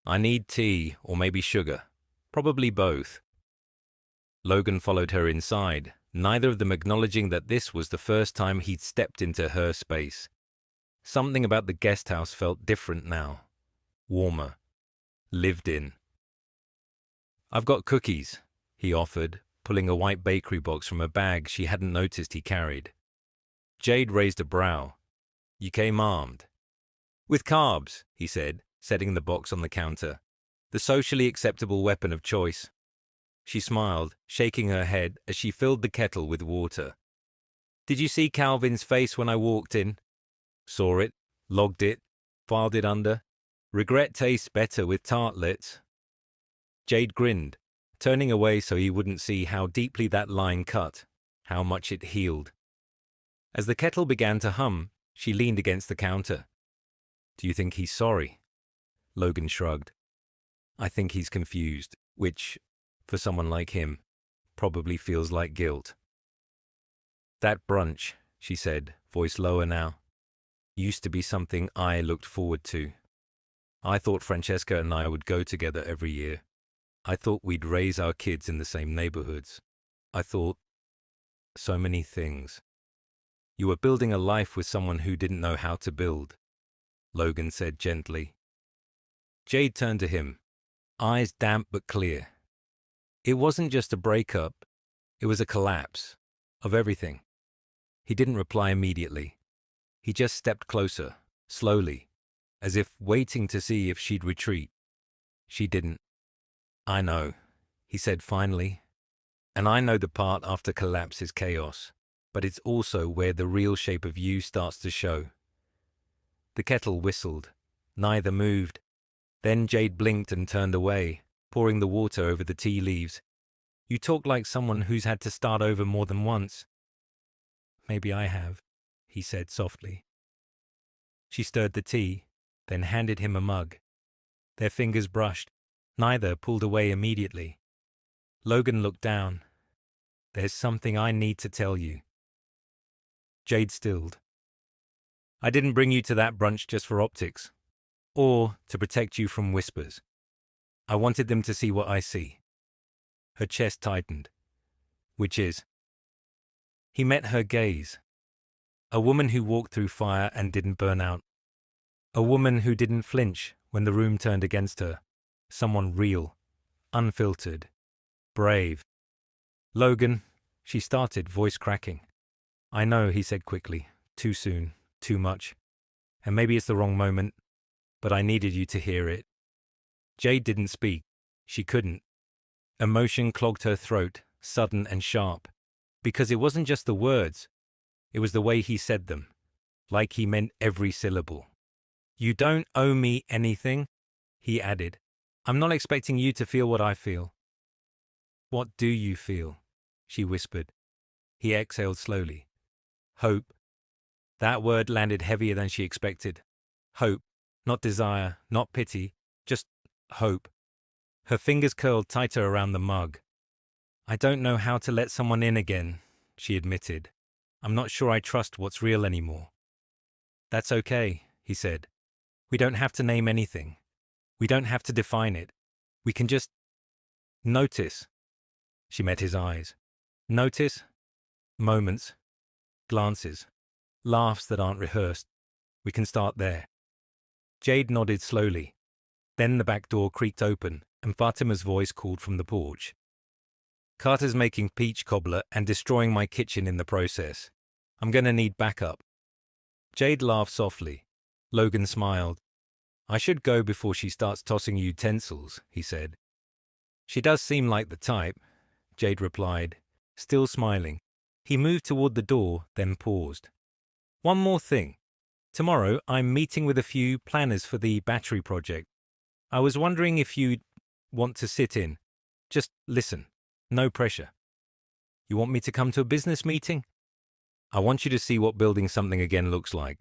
I need tea or maybe sugar. Probably both. Logan followed her inside, neither of them acknowledging that this was the first time he'd stepped into her space. Something about the guest house felt different now. Warmer. Lived in. I've got cookies, he offered, pulling a white bakery box from a bag she hadn't noticed he carried. Jade raised a brow. You came armed. With carbs, he said, setting the box on the counter. The socially acceptable weapon of choice. She smiled, shaking her head as she filled the kettle with water. Did you see Calvin's face when I walked in? Saw it, logged it, filed it under. Regret tastes better with tartlets. Jade grinned, turning away so he wouldn't see how deeply that line cut, how much it healed. As the kettle began to hum, she leaned against the counter. Do you think he's sorry? Logan shrugged. I think he's confused, which, for someone like him, probably feels like guilt. That brunch, she said, voice lower now, used to be something I looked forward to. I thought Francesca and I would go together every year. I thought we'd raise our kids in the same neighborhoods. I thought so many things. You were building a life with someone who didn't know how to build, Logan said gently. Jade turned to him, eyes damp but clear. It wasn't just a breakup, it was a collapse of everything. He didn't reply immediately. He just stepped closer, slowly, as if waiting to see if she'd retreat. She didn't. I know, he said finally. And I know the part after collapse is chaos, but it's also where the real shape of you starts to show. The kettle whistled. Neither moved. Then Jade blinked and turned away, pouring the water over the tea leaves. You talk like someone who's had to start over more than once. Maybe I have, he said softly. She stirred the tea, then handed him a mug. Their fingers brushed. Neither pulled away immediately. Logan looked down. There's something I need to tell you. Jade stilled. I didn't bring you to that brunch just for optics, or to protect you from whispers. I wanted them to see what I see. Her chest tightened. Which is? He met her gaze. A woman who walked through fire and didn't burn out. A woman who didn't flinch when the room turned against her. Someone real, unfiltered, brave. Logan, she started, voice cracking. I know, he said quickly. Too soon, too much. And maybe it's the wrong moment, but I needed you to hear it. Jade didn't speak. She couldn't. Emotion clogged her throat, sudden and sharp. Because it wasn't just the words. It was the way he said them. Like he meant every syllable. You don't owe me anything, he added. I'm not expecting you to feel what I feel. What do you feel? She whispered. He exhaled slowly. Hope. That word landed heavier than she expected. Hope. Not desire, not pity, just hope. Her fingers curled tighter around the mug. I don't know how to let someone in again, she admitted. I'm not sure I trust what's real anymore. That's okay, he said. We don't have to name anything. We don't have to define it. We can just notice. She met his eyes. Notice moments, glances, laughs that aren't rehearsed. We can start there. Jade nodded slowly. Then the back door creaked open and Fatima's voice called from the porch. Carter's making peach cobbler and destroying my kitchen in the process. I'm going to need backup. Jade laughed softly. Logan smiled. I should go before she starts tossing utensils, he said. She does seem like the type, Jade replied, still smiling. He moved toward the door, then paused. One more thing. Tomorrow I'm meeting with a few planners for the battery project. I was wondering if you'd want to sit in. Just listen. No pressure. You want me to come to a business meeting? I want you to see what building something again looks like,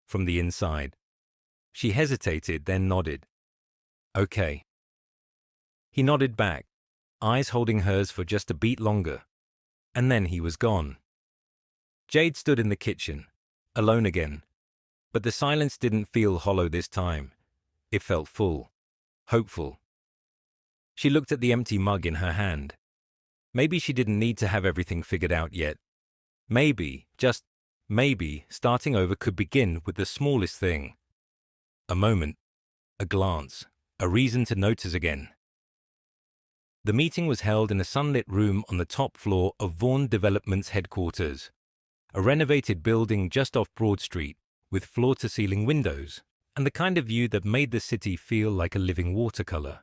from the inside. She hesitated, then nodded. Okay. He nodded back, eyes holding hers for just a beat longer, and then he was gone. Jade stood in the kitchen, alone again, but the silence didn't feel hollow this time. It felt full, hopeful. She looked at the empty mug in her hand. Maybe she didn't need to have everything figured out yet. Maybe, just maybe, starting over could begin with the smallest thing. A moment, a glance, a reason to notice again. The meeting was held in a sunlit room on the top floor of Vaughan Development's headquarters, a renovated building just off Broad Street with floor-to-ceiling windows and the kind of view that made the city feel like a living watercolor.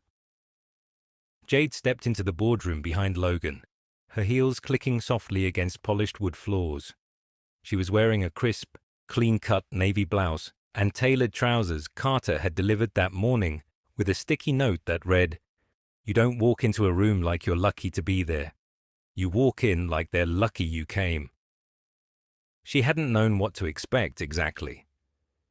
Jade stepped into the boardroom behind Logan, her heels clicking softly against polished wood floors. She was wearing a crisp, clean-cut navy blouse and tailored trousers Carter had delivered that morning with a sticky note that read, You don't walk into a room like you're lucky to be there. You walk in like they're lucky you came. She hadn't known what to expect exactly.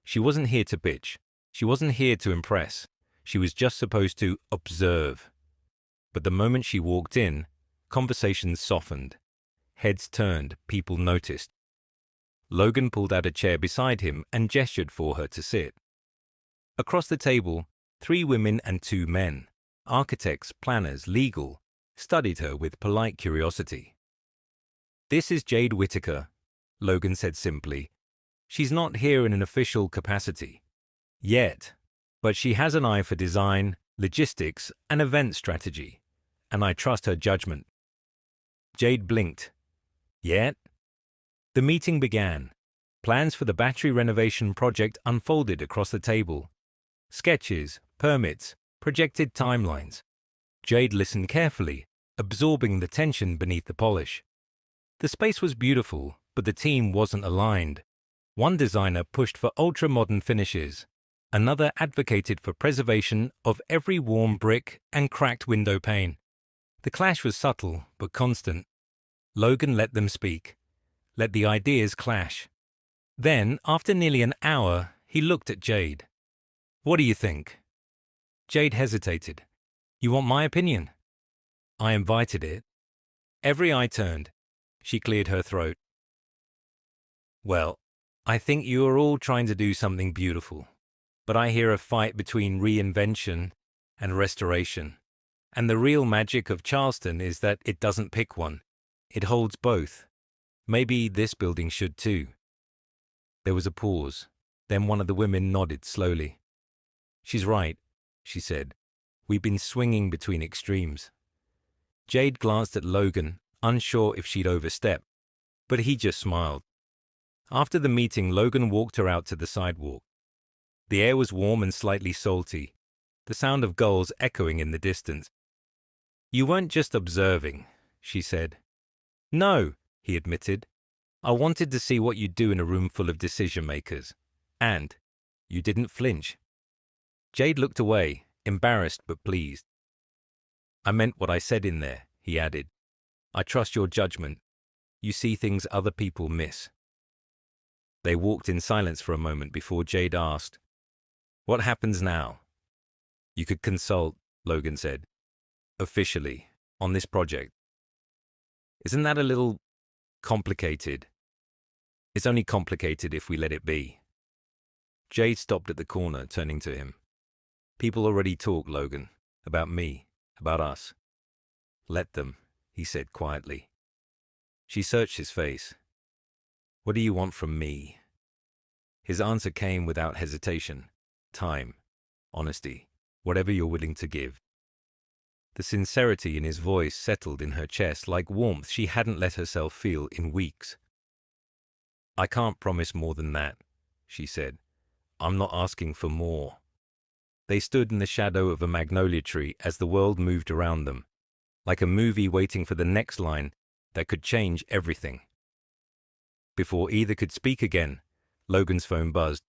She wasn't here to pitch. She wasn't here to impress. She was just supposed to observe. But the moment she walked in, conversations softened. Heads turned, people noticed. Logan pulled out a chair beside him and gestured for her to sit. Across the table, 3 women and 2 men, architects, planners, legal, studied her with polite curiosity. "This is Jade Whittaker," Logan said simply. "She's not here in an official capacity. Yet. But she has an eye for design, logistics, and event strategy, and I trust her judgment." Jade blinked. "Yet?" The meeting began. Plans for the battery renovation project unfolded across the table. Sketches, permits, projected timelines. Jade listened carefully, absorbing the tension beneath the polish. The space was beautiful, but the team wasn't aligned. One designer pushed for ultra-modern finishes. Another advocated for preservation of every warm brick and cracked window pane. The clash was subtle, but constant. Logan let them speak. Let the ideas clash. Then, after nearly an hour, he looked at Jade. "What do you think?" Jade hesitated. "You want my opinion?" "I invited it." Every eye turned. She cleared her throat. "Well, I think you are all trying to do something beautiful. But I hear a fight between reinvention and restoration. And the real magic of Charleston is that it doesn't pick one. It holds both. Maybe this building should too." There was a pause. Then one of the women nodded slowly. "She's right," she said. "We've been swinging between extremes." Jade glanced at Logan, unsure if she'd overstep, but he just smiled. After the meeting, Logan walked her out to the sidewalk. The air was warm and slightly salty, the sound of gulls echoing in the distance. "You weren't just observing," she said. "No," he admitted. "I wanted to see what you'd do in a room full of decision-makers. And you didn't flinch." Jade looked away, embarrassed but pleased. "I meant what I said in there," he added. "I trust your judgment. You see things other people miss." They walked in silence for a moment before Jade asked, "What happens now?" "You could consult," Logan said. "Officially, on this project." "Isn't that a little complicated?" "It's only complicated if we let it be." Jade stopped at the corner, turning to him. "People already talk, Logan, about me, about us." "Let them," he said quietly. She searched his face. "What do you want from me?" His answer came without hesitation. "Time, honesty, whatever you're willing to give." The sincerity in his voice settled in her chest like warmth she hadn't let herself feel in weeks. "I can't promise more than that," she said. "I'm not asking for more." They stood in the shadow of a magnolia tree as the world moved around them, like a movie waiting for the next line that could change everything. Before either could speak again, Logan's phone buzzed.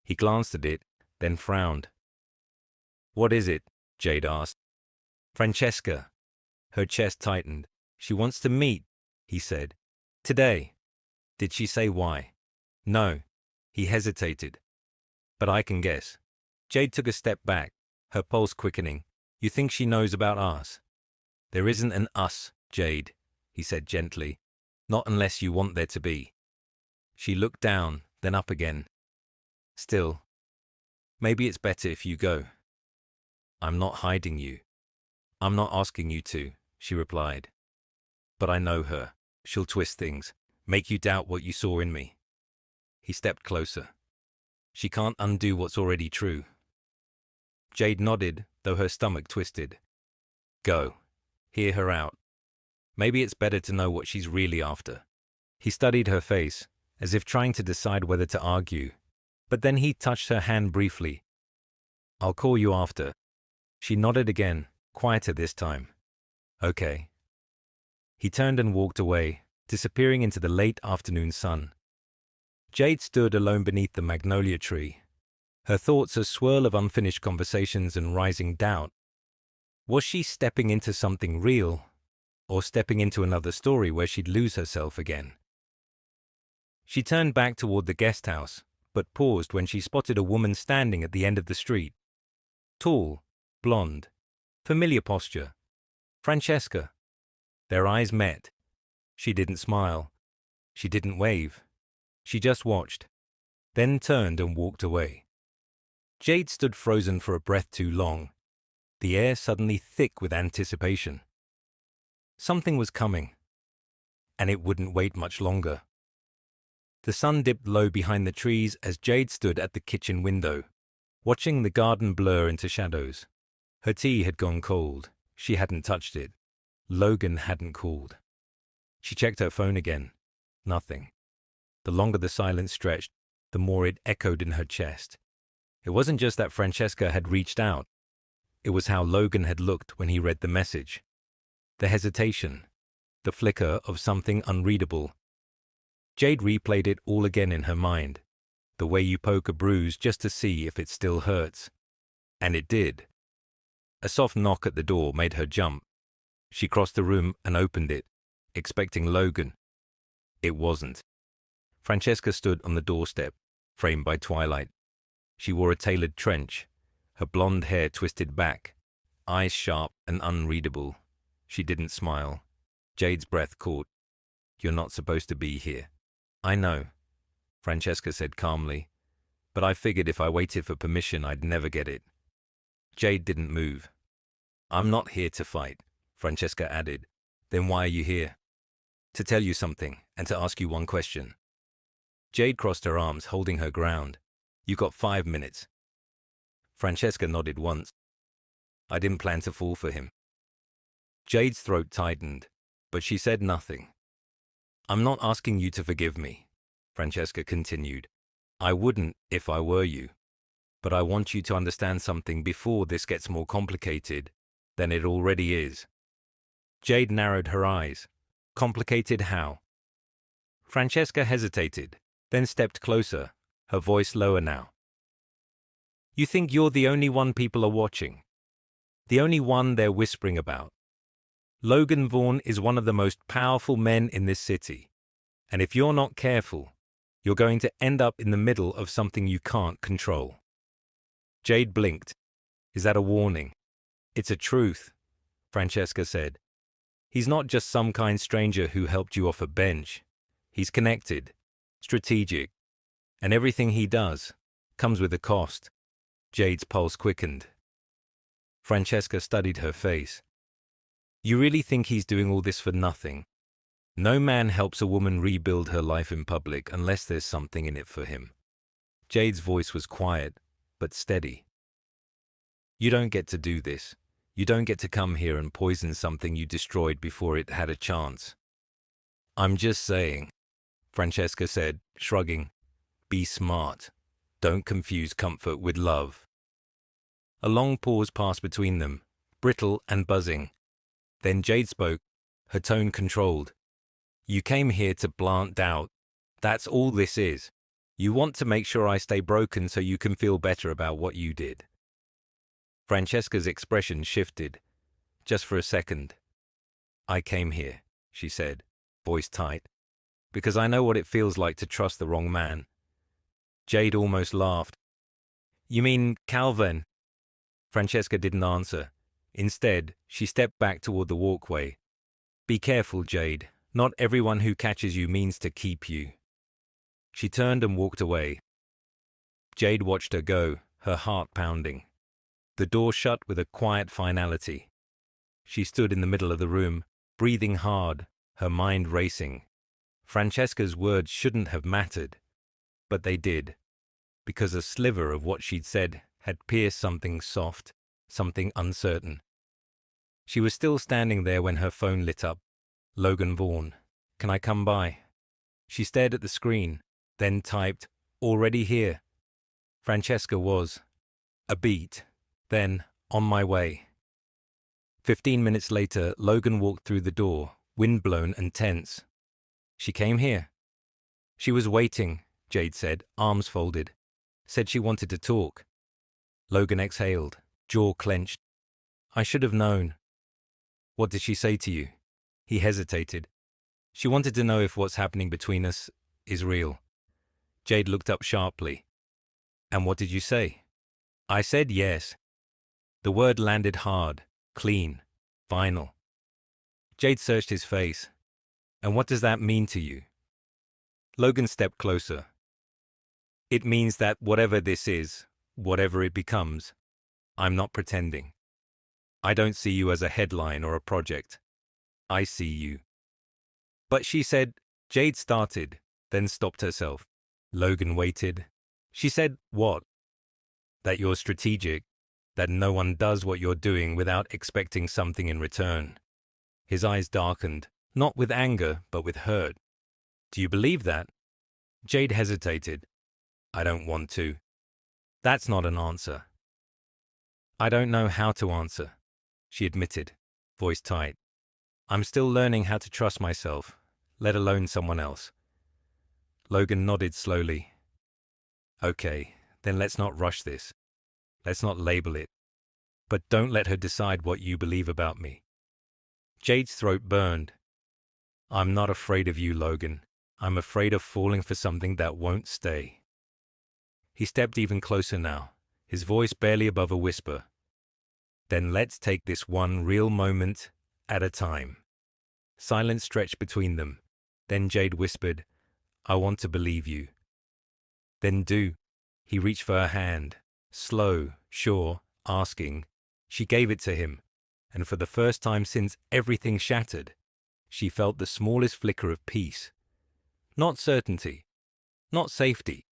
He glanced at it, then frowned. "What is it?" Jade asked. "Francesca." Her chest tightened. "She wants to meet," he said. "Today." "Did she say why?" "No." He hesitated. "But I can guess." Jade took a step back, her pulse quickening. "You think she knows about us?" "There isn't an us, Jade," he said gently. "Not unless you want there to be." She looked down, then up again. "Still, maybe it's better if you go." "I'm not hiding you." "I'm not asking you to," she replied. "But I know her. She'll twist things, make you doubt what you saw in me." He stepped closer. "She can't undo what's already true." Jade nodded, though her stomach twisted. "Go. Hear her out. Maybe it's better to know what she's really after." He studied her face, as if trying to decide whether to argue. But then he touched her hand briefly. "I'll call you after." She nodded again, quieter this time. "Okay." He turned and walked away, disappearing into the late afternoon sun. Jade stood alone beneath the magnolia tree, her thoughts a swirl of unfinished conversations and rising doubt. Was she stepping into something real, or stepping into another story where she'd lose herself again? She turned back toward the guest house, but paused when she spotted a woman standing at the end of the street. Tall, blonde, familiar posture. Francesca. Their eyes met. She didn't smile. She didn't wave. She just watched, then turned and walked away. Jade stood frozen for a breath too long, the air suddenly thick with anticipation. Something was coming, and it wouldn't wait much longer. The sun dipped low behind the trees as Jade stood at the kitchen window, watching the garden blur into shadows. Her tea had gone cold. She hadn't touched it. Logan hadn't called. She checked her phone again. Nothing. The longer the silence stretched, the more it echoed in her chest. It wasn't just that Francesca had reached out. It was how Logan had looked when he read the message. The hesitation, the flicker of something unreadable. Jade replayed it all again in her mind, the way you poke a bruise just to see if it still hurts. And it did. A soft knock at the door made her jump. She crossed the room and opened it, expecting Logan. It wasn't. Francesca stood on the doorstep, framed by twilight. She wore a tailored trench, her blonde hair twisted back, eyes sharp and unreadable. She didn't smile. Jade's breath caught. "You're not supposed to be here." "I know," Francesca said calmly, "but I figured if I waited for permission I'd never get it." Jade didn't move. "I'm not here to fight," Francesca added. "Then why are you here?" "To tell you something, and to ask you one question." Jade crossed her arms, holding her ground. "You got 5 minutes." Francesca nodded once. "I didn't plan to fall for him." Jade's throat tightened, but she said nothing. "I'm not asking you to forgive me," Francesca continued. "I wouldn't if I were you. But I want you to understand something before this gets more complicated than it already is." Jade narrowed her eyes. "Complicated how?" Francesca hesitated, then stepped closer, her voice lower now. "You think you're the only one people are watching? The only one they're whispering about? Logan Vaughn is one of the most powerful men in this city, and if you're not careful, you're going to end up in the middle of something you can't control." Jade blinked. "Is that a warning?" "It's a truth," Francesca said. "He's not just some kind stranger who helped you off a bench. He's connected, strategic, and everything he does comes with a cost." Jade's pulse quickened. Francesca studied her face. "You really think he's doing all this for nothing? No man helps a woman rebuild her life in public unless there's something in it for him." Jade's voice was quiet, but steady. "You don't get to do this. You don't get to come here and poison something you destroyed before it had a chance." "I'm just saying," Francesca said, shrugging. "Be smart. Don't confuse comfort with love." A long pause passed between them, brittle and buzzing. Then Jade spoke, her tone controlled. "You came here to plant doubt. That's all this is. You want to make sure I stay broken so you can feel better about what you did." Francesca's expression shifted, just for a second. "I came here," she said, voice tight, "because I know what it feels like to trust the wrong man." Jade almost laughed. "You mean Calvin?" Francesca didn't answer. Instead, she stepped back toward the walkway. "Be careful, Jade. Not everyone who catches you means to keep you." She turned and walked away. Jade watched her go, her heart pounding. The door shut with a quiet finality. She stood in the middle of the room, breathing hard, her mind racing. Francesca's words shouldn't have mattered, but they did, because a sliver of what she'd said had pierced something soft, something uncertain. She was still standing there when her phone lit up. "Logan Vaughn, can I come by?" She stared at the screen, then typed, "Already here." Francesca was. A beat. Then, "On my way." 15 minutes later, Logan walked through the door, windblown and tense. "She came here." "She was waiting," Jade said, arms folded. "Said she wanted to talk." Logan exhaled, jaw clenched. "I should have known." "What did she say to you?" He hesitated. "She wanted to know if what's happening between us is real." Jade looked up sharply. "And what did you say?" "I said yes." The word landed hard, clean, final. Jade searched his face. "And what does that mean to you?" Logan stepped closer. "It means that whatever this is, Whatever it becomes, I'm not pretending. I don't see you as a headline or a project. I see you. But she said, Jade started, then stopped herself. Logan waited. She said, what? That you're strategic, that no one does what you're doing without expecting something in return. His eyes darkened, not with anger, but with hurt. Do you believe that? Jade hesitated. I don't want to. That's not an answer. I don't know how to answer, she admitted, voice tight. I'm still learning how to trust myself, let alone someone else. Logan nodded slowly. Okay, then let's not rush this. Let's not label it. But don't let her decide what you believe about me. Jade's throat burned. I'm not afraid of you, Logan. I'm afraid of falling for something that won't stay. He stepped even closer now, his voice barely above a whisper. Then let's take this one real moment at a time. Silence stretched between them. Then Jade whispered, I want to believe you. Then do. He reached for her hand, slow, sure, asking. She gave it to him, and for the first time since everything shattered, she felt the smallest flicker of peace. Not certainty, not safety,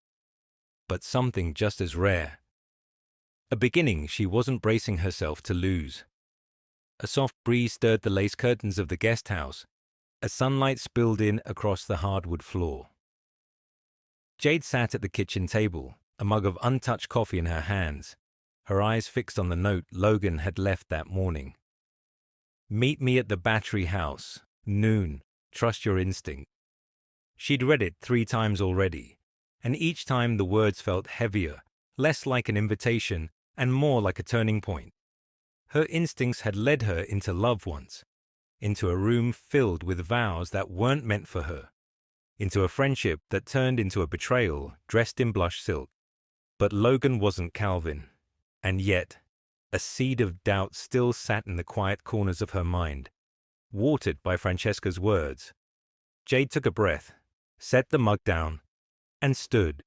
but something just as rare. A beginning she wasn't bracing herself to lose. A soft breeze stirred the lace curtains of the guest house, as sunlight spilled in across the hardwood floor. Jade sat at the kitchen table, a mug of untouched coffee in her hands, her eyes fixed on the note Logan had left that morning. Meet me at the Battery House, noon, trust your instinct. She'd read it 3 times already, and each time the words felt heavier, less like an invitation and more like a turning point. Her instincts had led her into love once, into a room filled with vows that weren't meant for her, into a friendship that turned into a betrayal dressed in blush silk. But Logan wasn't Calvin, and yet a seed of doubt still sat in the quiet corners of her mind, watered by Francesca's words. Jade took a breath, set the mug down, and stood.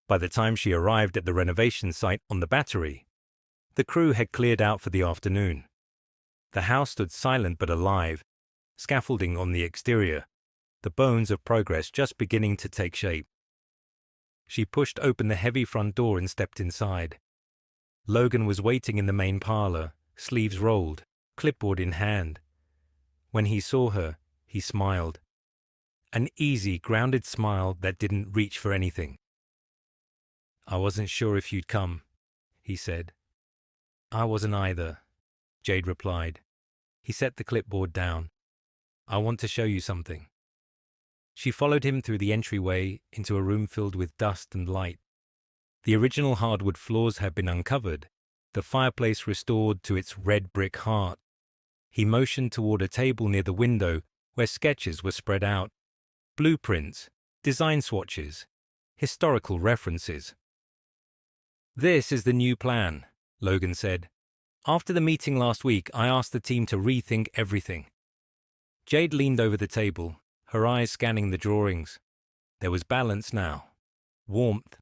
By the time she arrived at the renovation site on the Battery, the crew had cleared out for the afternoon. The house stood silent but alive, scaffolding on the exterior, the bones of progress just beginning to take shape. She pushed open the heavy front door and stepped inside. Logan was waiting in the main parlor, sleeves rolled, clipboard in hand. When he saw her, he smiled. An easy, grounded smile that didn't reach for anything. I wasn't sure if you'd come, he said. I wasn't either, Jade replied. He set the clipboard down. I want to show you something. She followed him through the entryway into a room filled with dust and light. The original hardwood floors had been uncovered, the fireplace restored to its red brick heart. He motioned toward a table near the window where sketches were spread out, blueprints, design swatches, historical references. This is the new plan, Logan said. After the meeting last week, I asked the team to rethink everything. Jade leaned over the table, her eyes scanning the drawings. There was balance now, warmth,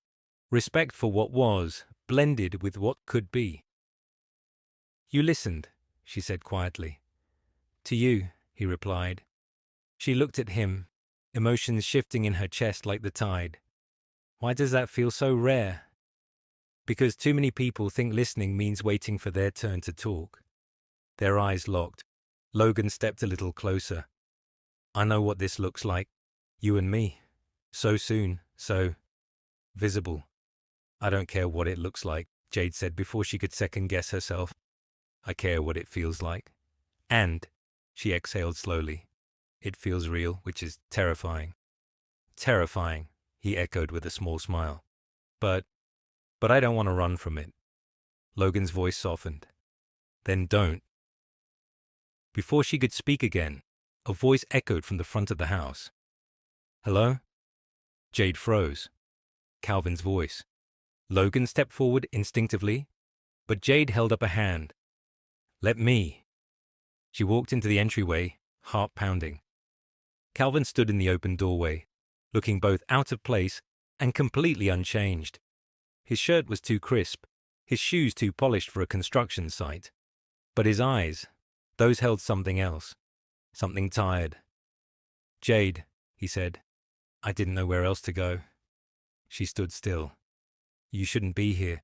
respect for what was, blended with what could be. You listened, she said quietly. To you, he replied. She looked at him, emotions shifting in her chest like the tide. Why does that feel so rare? Because too many people think listening means waiting for their turn to talk. Their eyes locked. Logan stepped a little closer. I know what this looks like. You and me. So soon, so visible. I don't care what it looks like, Jade said before she could second-guess herself. I care what it feels like. And, she exhaled slowly, it feels real, which is terrifying. Terrifying, he echoed with a small smile. But I don't want to run from it. Logan's voice softened. Then don't. Before she could speak again, a voice echoed from the front of the house. Hello? Jade froze. Calvin's voice. Logan stepped forward instinctively, but Jade held up a hand. Let me. She walked into the entryway, heart pounding. Calvin stood in the open doorway, looking both out of place and completely unchanged. His shirt was too crisp, his shoes too polished for a construction site. But his eyes, those held something else, something tired. "Jade," he said. "I didn't know where else to go." She stood still. "You shouldn't be here."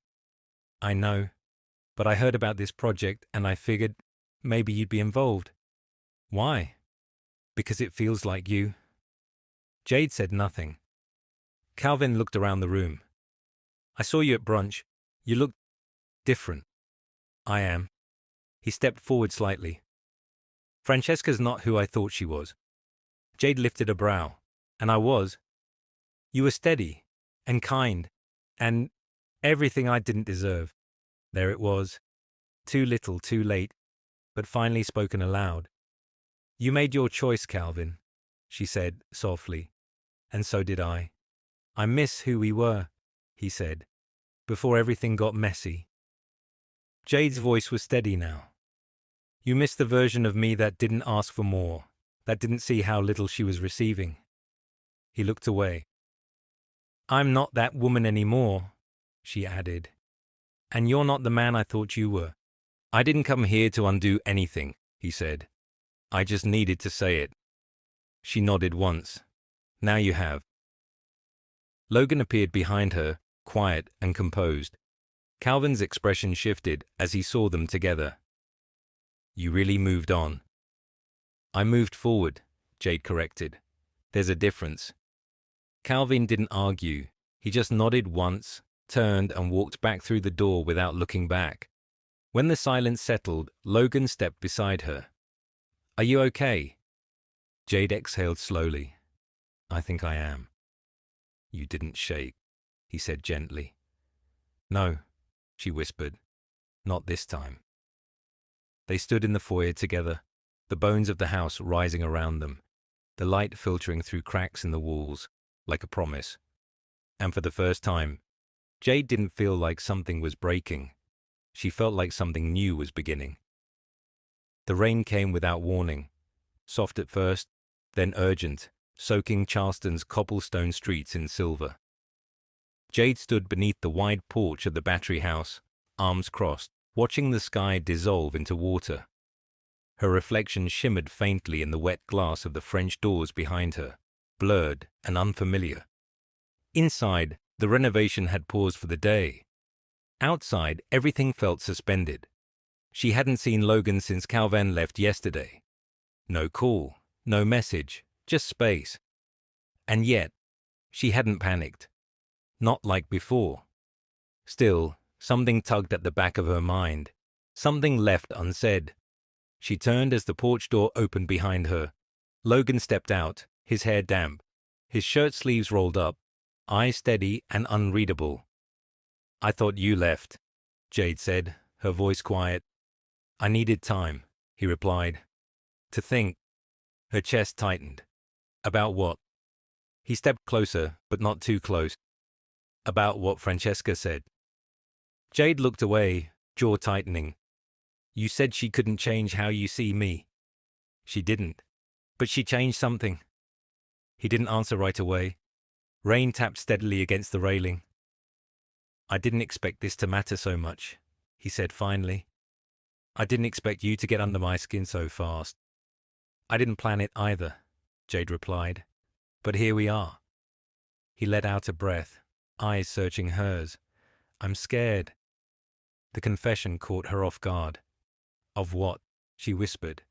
"I know, but I heard about this project and I figured maybe you'd be involved." "Why?" "Because it feels like you." Jade said nothing. Calvin looked around the room. "I saw you at brunch. You looked different." "I am." He stepped forward slightly. "Francesca's not who I thought she was." Jade lifted a brow. "And I was. You were steady and kind and everything I didn't deserve." There it was. Too little, too late, but finally spoken aloud. "You made your choice, Calvin," she said softly. "And so did I." "I miss who we were," he said, "before everything got messy." Jade's voice was steady now. "You miss the version of me that didn't ask for more, that didn't see how little she was receiving." He looked away. "I'm not that woman anymore," she added. "And you're not the man I thought you were." "I didn't come here to undo anything," he said. "I just needed to say it." She nodded once. "Now you have." Logan appeared behind her, quiet and composed. Calvin's expression shifted as he saw them together. "You really moved on." "I moved forward," Jade corrected. "There's a difference." Calvin didn't argue. He just nodded once, turned and walked back through the door without looking back. When the silence settled, Logan stepped beside her. "Are you okay?" Jade exhaled slowly. "I think I am." "You didn't shake," he said gently. "No," she whispered. "Not this time." They stood in the foyer together, the bones of the house rising around them, the light filtering through cracks in the walls, like a promise. And for the first time, Jade didn't feel like something was breaking. She felt like something new was beginning. The rain came without warning, soft at first, then urgent, soaking Charleston's cobblestone streets in silver. Jade stood beneath the wide porch of the Battery House, arms crossed, watching the sky dissolve into water. Her reflection shimmered faintly in the wet glass of the French doors behind her, blurred and unfamiliar. Inside, the renovation had paused for the day. Outside, everything felt suspended. She hadn't seen Logan since Calvin left yesterday. No call, no message, just space. And yet, she hadn't panicked. Not like before. Still, something tugged at the back of her mind, something left unsaid. She turned as the porch door opened behind her. Logan stepped out, his hair damp, his shirt sleeves rolled up, eyes steady and unreadable. "I thought you left," Jade said, her voice quiet. "I needed time," he replied. "To think." Her chest tightened. "About what?" He stepped closer, but not too close. "About what Francesca said." Jade looked away, jaw tightening. "You said she couldn't change how you see me." "She didn't. But she changed something." He didn't answer right away. Rain tapped steadily against the railing. "I didn't expect this to matter so much," he said finally. "I didn't expect you to get under my skin so fast." "I didn't plan it either," Jade replied. "But here we are." He let out a breath, eyes searching hers. "I'm scared." The confession caught her off guard. "Of what?" she whispered.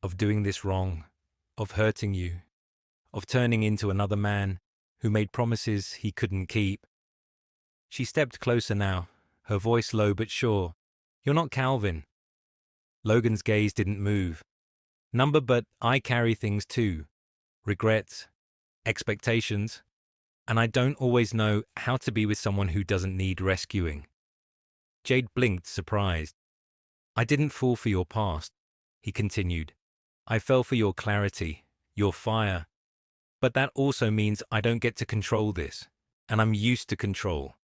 "Of doing this wrong, of hurting you, of turning into another man who made promises he couldn't keep." She stepped closer now, her voice low but sure. "You're not Calvin." Logan's gaze didn't move. "Number, but I carry things too. Regrets, expectations, and I don't always know how to be with someone who doesn't need rescuing." Jade blinked, surprised. "I didn't fall for your past," he continued. "I fell for your clarity, your fire. But that also means I don't get to control this, and I'm used to control."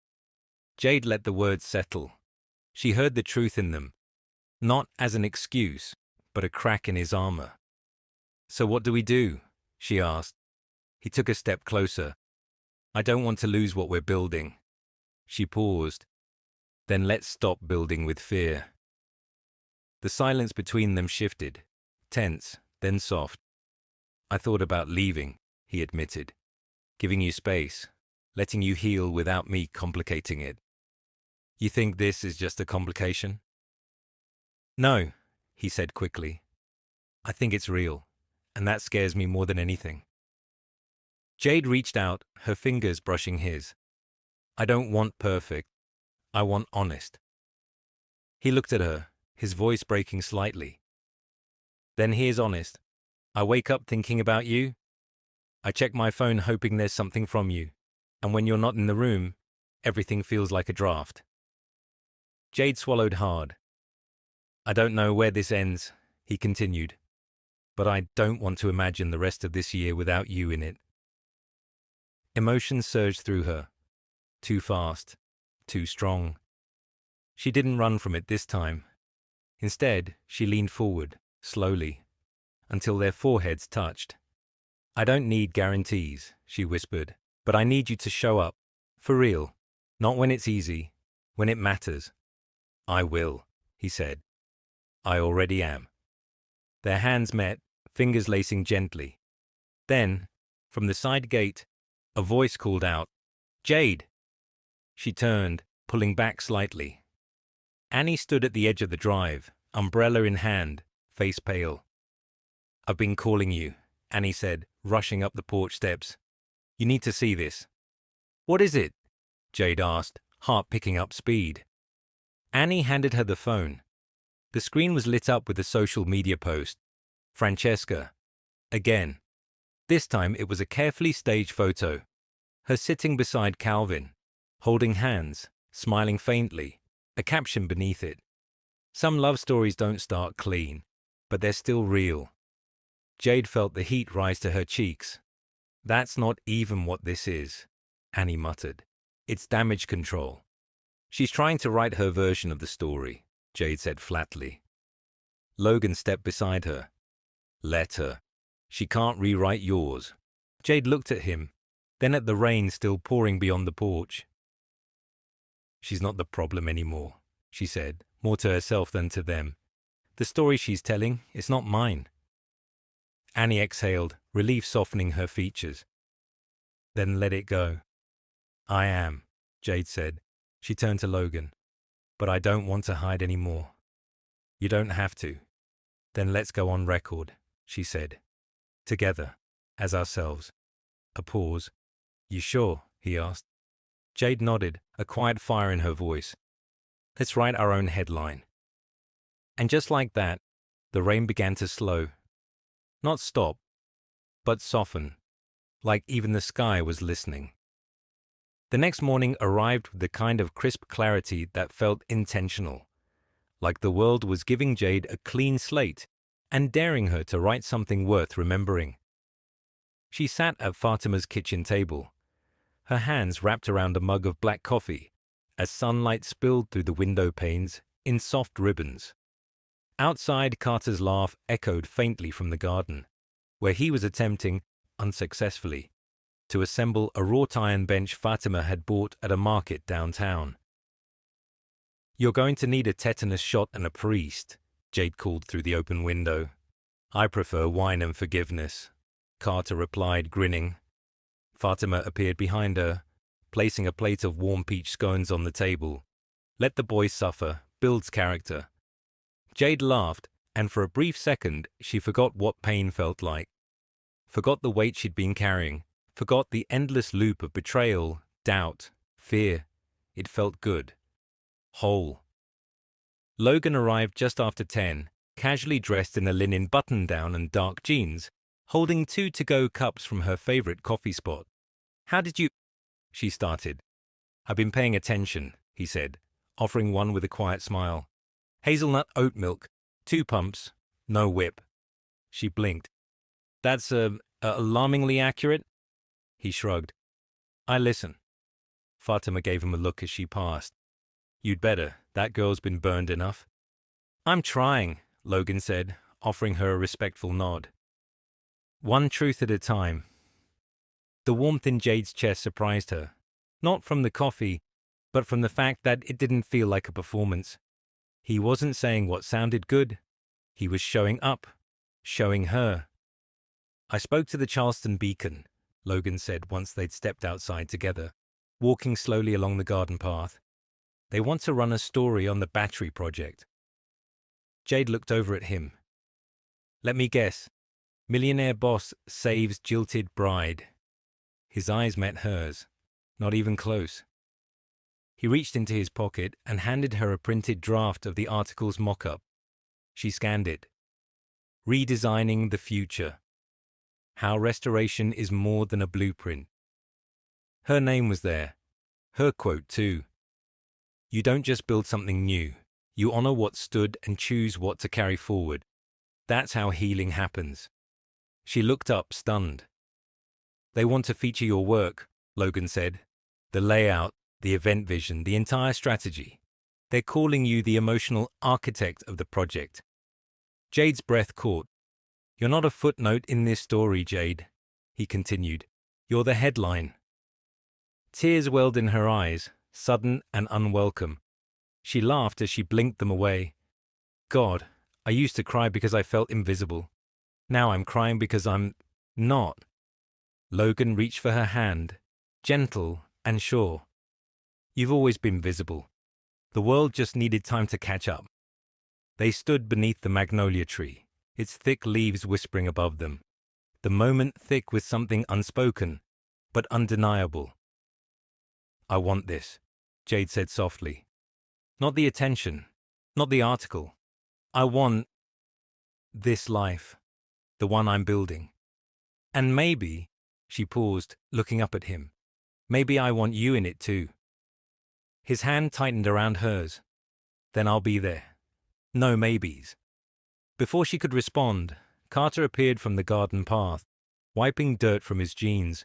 Jade let the words settle. She heard the truth in them, not as an excuse, but a crack in his armor. "So what do we do?" she asked. He took a step closer. "I don't want to lose what we're building." She paused. Then let's stop building with fear. The silence between them shifted, tense, then soft. I thought about leaving, he admitted, giving you space, letting you heal without me complicating it. You think this is just a complication? No, he said quickly. I think it's real, and that scares me more than anything. Jade reached out, her fingers brushing his. I don't want perfect. I want honest. He looked at her, his voice breaking slightly. Then here's honest. I wake up thinking about you. I check my phone hoping there's something from you. And when you're not in the room, everything feels like a draft. Jade swallowed hard. I don't know where this ends, he continued. But I don't want to imagine the rest of this year without you in it. Emotion surged through her. Too fast. Too strong. She didn't run from it this time. Instead, she leaned forward, slowly, until their foreheads touched. I don't need guarantees, she whispered, but I need you to show up. For real. Not when it's easy. When it matters. I will, he said. I already am. Their hands met, fingers lacing gently. Then, from the side gate, a voice called out, Jade! She turned, pulling back slightly. Annie stood at the edge of the drive, umbrella in hand, face pale. I've been calling you, Annie said, rushing up the porch steps. You need to see this. What is it? Jade asked, heart picking up speed. Annie handed her the phone. The screen was lit up with a social media post. Francesca. Again. This time it was a carefully staged photo. Her sitting beside Calvin, holding hands, smiling faintly, a caption beneath it. Some love stories don't start clean, but they're still real. Jade felt the heat rise to her cheeks. That's not even what this is, Annie muttered. It's damage control. She's trying to write her version of the story, Jade said flatly. Logan stepped beside her. Let her. She can't rewrite yours. Jade looked at him, then at the rain still pouring beyond the porch. She's not the problem anymore, she said, more to herself than to them. The story she's telling is not mine. Annie exhaled, relief softening her features. Then let it go. I am, Jade said. She turned to Logan. But I don't want to hide anymore. You don't have to. Then let's go on record, she said. Together, as ourselves. A pause. You sure? He asked. Jade nodded, a quiet fire in her voice. Let's write our own headline. And just like that, the rain began to slow. Not stop, but soften, like even the sky was listening. The next morning arrived with the kind of crisp clarity that felt intentional, like the world was giving Jade a clean slate and daring her to write something worth remembering. She sat at Fatima's kitchen table, her hands wrapped around a mug of black coffee, as sunlight spilled through the window panes in soft ribbons. Outside, Carter's laugh echoed faintly from the garden, where he was attempting, unsuccessfully, to assemble a wrought iron bench Fatima had bought at a market downtown. You're going to need a tetanus shot and a priest, Jade called through the open window. I prefer wine and forgiveness, Carter replied, grinning. Fatima appeared behind her, placing a plate of warm peach scones on the table. Let the boy suffer, builds character. Jade laughed, and for a brief second she forgot what pain felt like. Forgot the weight she'd been carrying, forgot the endless loop of betrayal, doubt, fear. It felt good. Whole. Logan arrived just after 10, casually dressed in a linen button-down and dark jeans, holding 2 to-go cups from her favorite coffee spot. How did you... she started. I've been paying attention, he said, offering one with a quiet smile. Hazelnut oat milk, 2 pumps, no whip. She blinked. That's alarmingly accurate? He shrugged. I listen. Fatima gave him a look as she passed. You'd better, that girl's been burned enough. I'm trying, Logan said, offering her a respectful nod. One truth at a time. The warmth in Jade's chest surprised her. Not from the coffee, but from the fact that it didn't feel like a performance. He wasn't saying what sounded good. He was showing up, showing her. "I spoke to the Charleston Beacon," Logan said once they'd stepped outside together, walking slowly along the garden path. "They want to run a story on the battery project." Jade looked over at him. "Let me guess. Millionaire boss saves jilted bride." His eyes met hers, not even close. He reached into his pocket and handed her a printed draft of the article's mock-up. She scanned it. "Redesigning the future. How restoration is more than a blueprint." Her name was there. Her quote, too. "You don't just build something new. You honor what stood and choose what to carry forward. That's how healing happens." She looked up, stunned. "They want to feature your work," Logan said. "The layout, the event vision, the entire strategy. They're calling you the emotional architect of the project." Jade's breath caught. "You're not a footnote in this story, Jade," he continued. "You're the headline." Tears welled in her eyes, sudden and unwelcome. She laughed as she blinked them away. "God, I used to cry because I felt invisible. Now I'm crying because I'm not." Logan reached for her hand, gentle and sure. "You've always been visible. The world just needed time to catch up." They stood beneath the magnolia tree, its thick leaves whispering above them, the moment thick with something unspoken, but undeniable. "I want this," Jade said softly. "Not the attention, not the article. I want this life, the one I'm building. And maybe," she paused, looking up at him, "maybe I want you in it too." His hand tightened around hers. "Then I'll be there. No maybes." Before she could respond, Carter appeared from the garden path, wiping dirt from his jeans.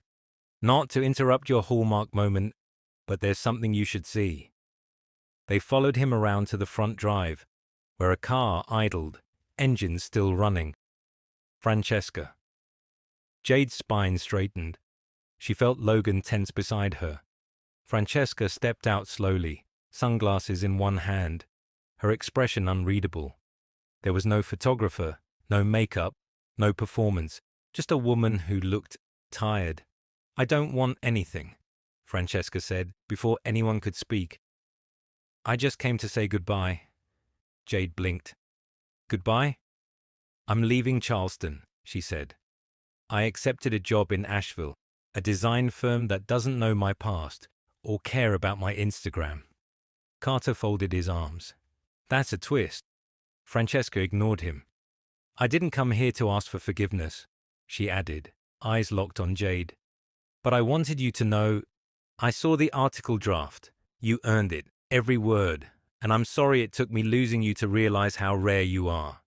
"Not to interrupt your hallmark moment, but there's something you should see." They followed him around to the front drive, where a car idled, engines still running. Francesca. Jade's spine straightened. She felt Logan tense beside her. Francesca stepped out slowly, sunglasses in one hand, her expression unreadable. There was no photographer, no makeup, no performance, just a woman who looked tired. "I don't want anything," Francesca said, before anyone could speak. "I just came to say goodbye." Jade blinked. "Goodbye?" "I'm leaving Charleston," she said. "I accepted a job in Asheville, a design firm that doesn't know my past or care about my Instagram." Carter folded his arms. "That's a twist." Francesca ignored him. "I didn't come here to ask for forgiveness," she added, eyes locked on Jade. "But I wanted you to know, I saw the article draft. You earned it, every word, and I'm sorry it took me losing you to realize how rare you are."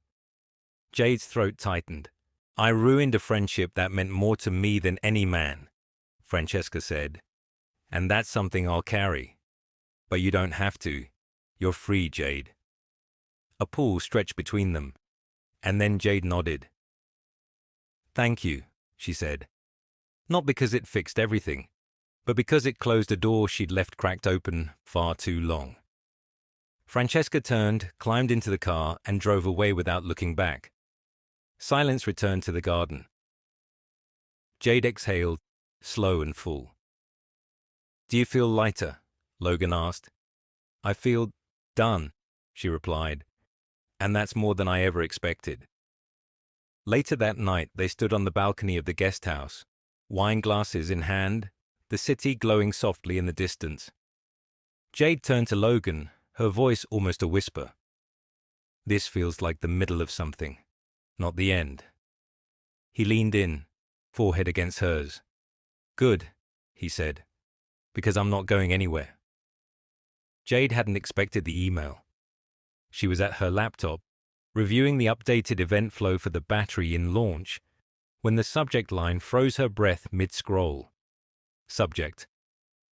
Jade's throat tightened. "I ruined a friendship that meant more to me than any man," Francesca said. "And that's something I'll carry. But you don't have to. You're free, Jade." A pause stretched between them, and then Jade nodded. "Thank you," she said. Not because it fixed everything, but because it closed a door she'd left cracked open far too long. Francesca turned, climbed into the car, and drove away without looking back. Silence returned to the garden. Jade exhaled, slow and full. "Do you feel lighter?" Logan asked. "I feel done," she replied. "And that's more than I ever expected." Later that night, they stood on the balcony of the guest house, wine glasses in hand, the city glowing softly in the distance. Jade turned to Logan, her voice almost a whisper. "This feels like the middle of something, not the end." He leaned in, forehead against hers. "Good," he said, "because I'm not going anywhere." Jade hadn't expected the email. She was at her laptop, reviewing the updated event flow for the battery in launch, when the subject line froze her breath mid-scroll. Subject: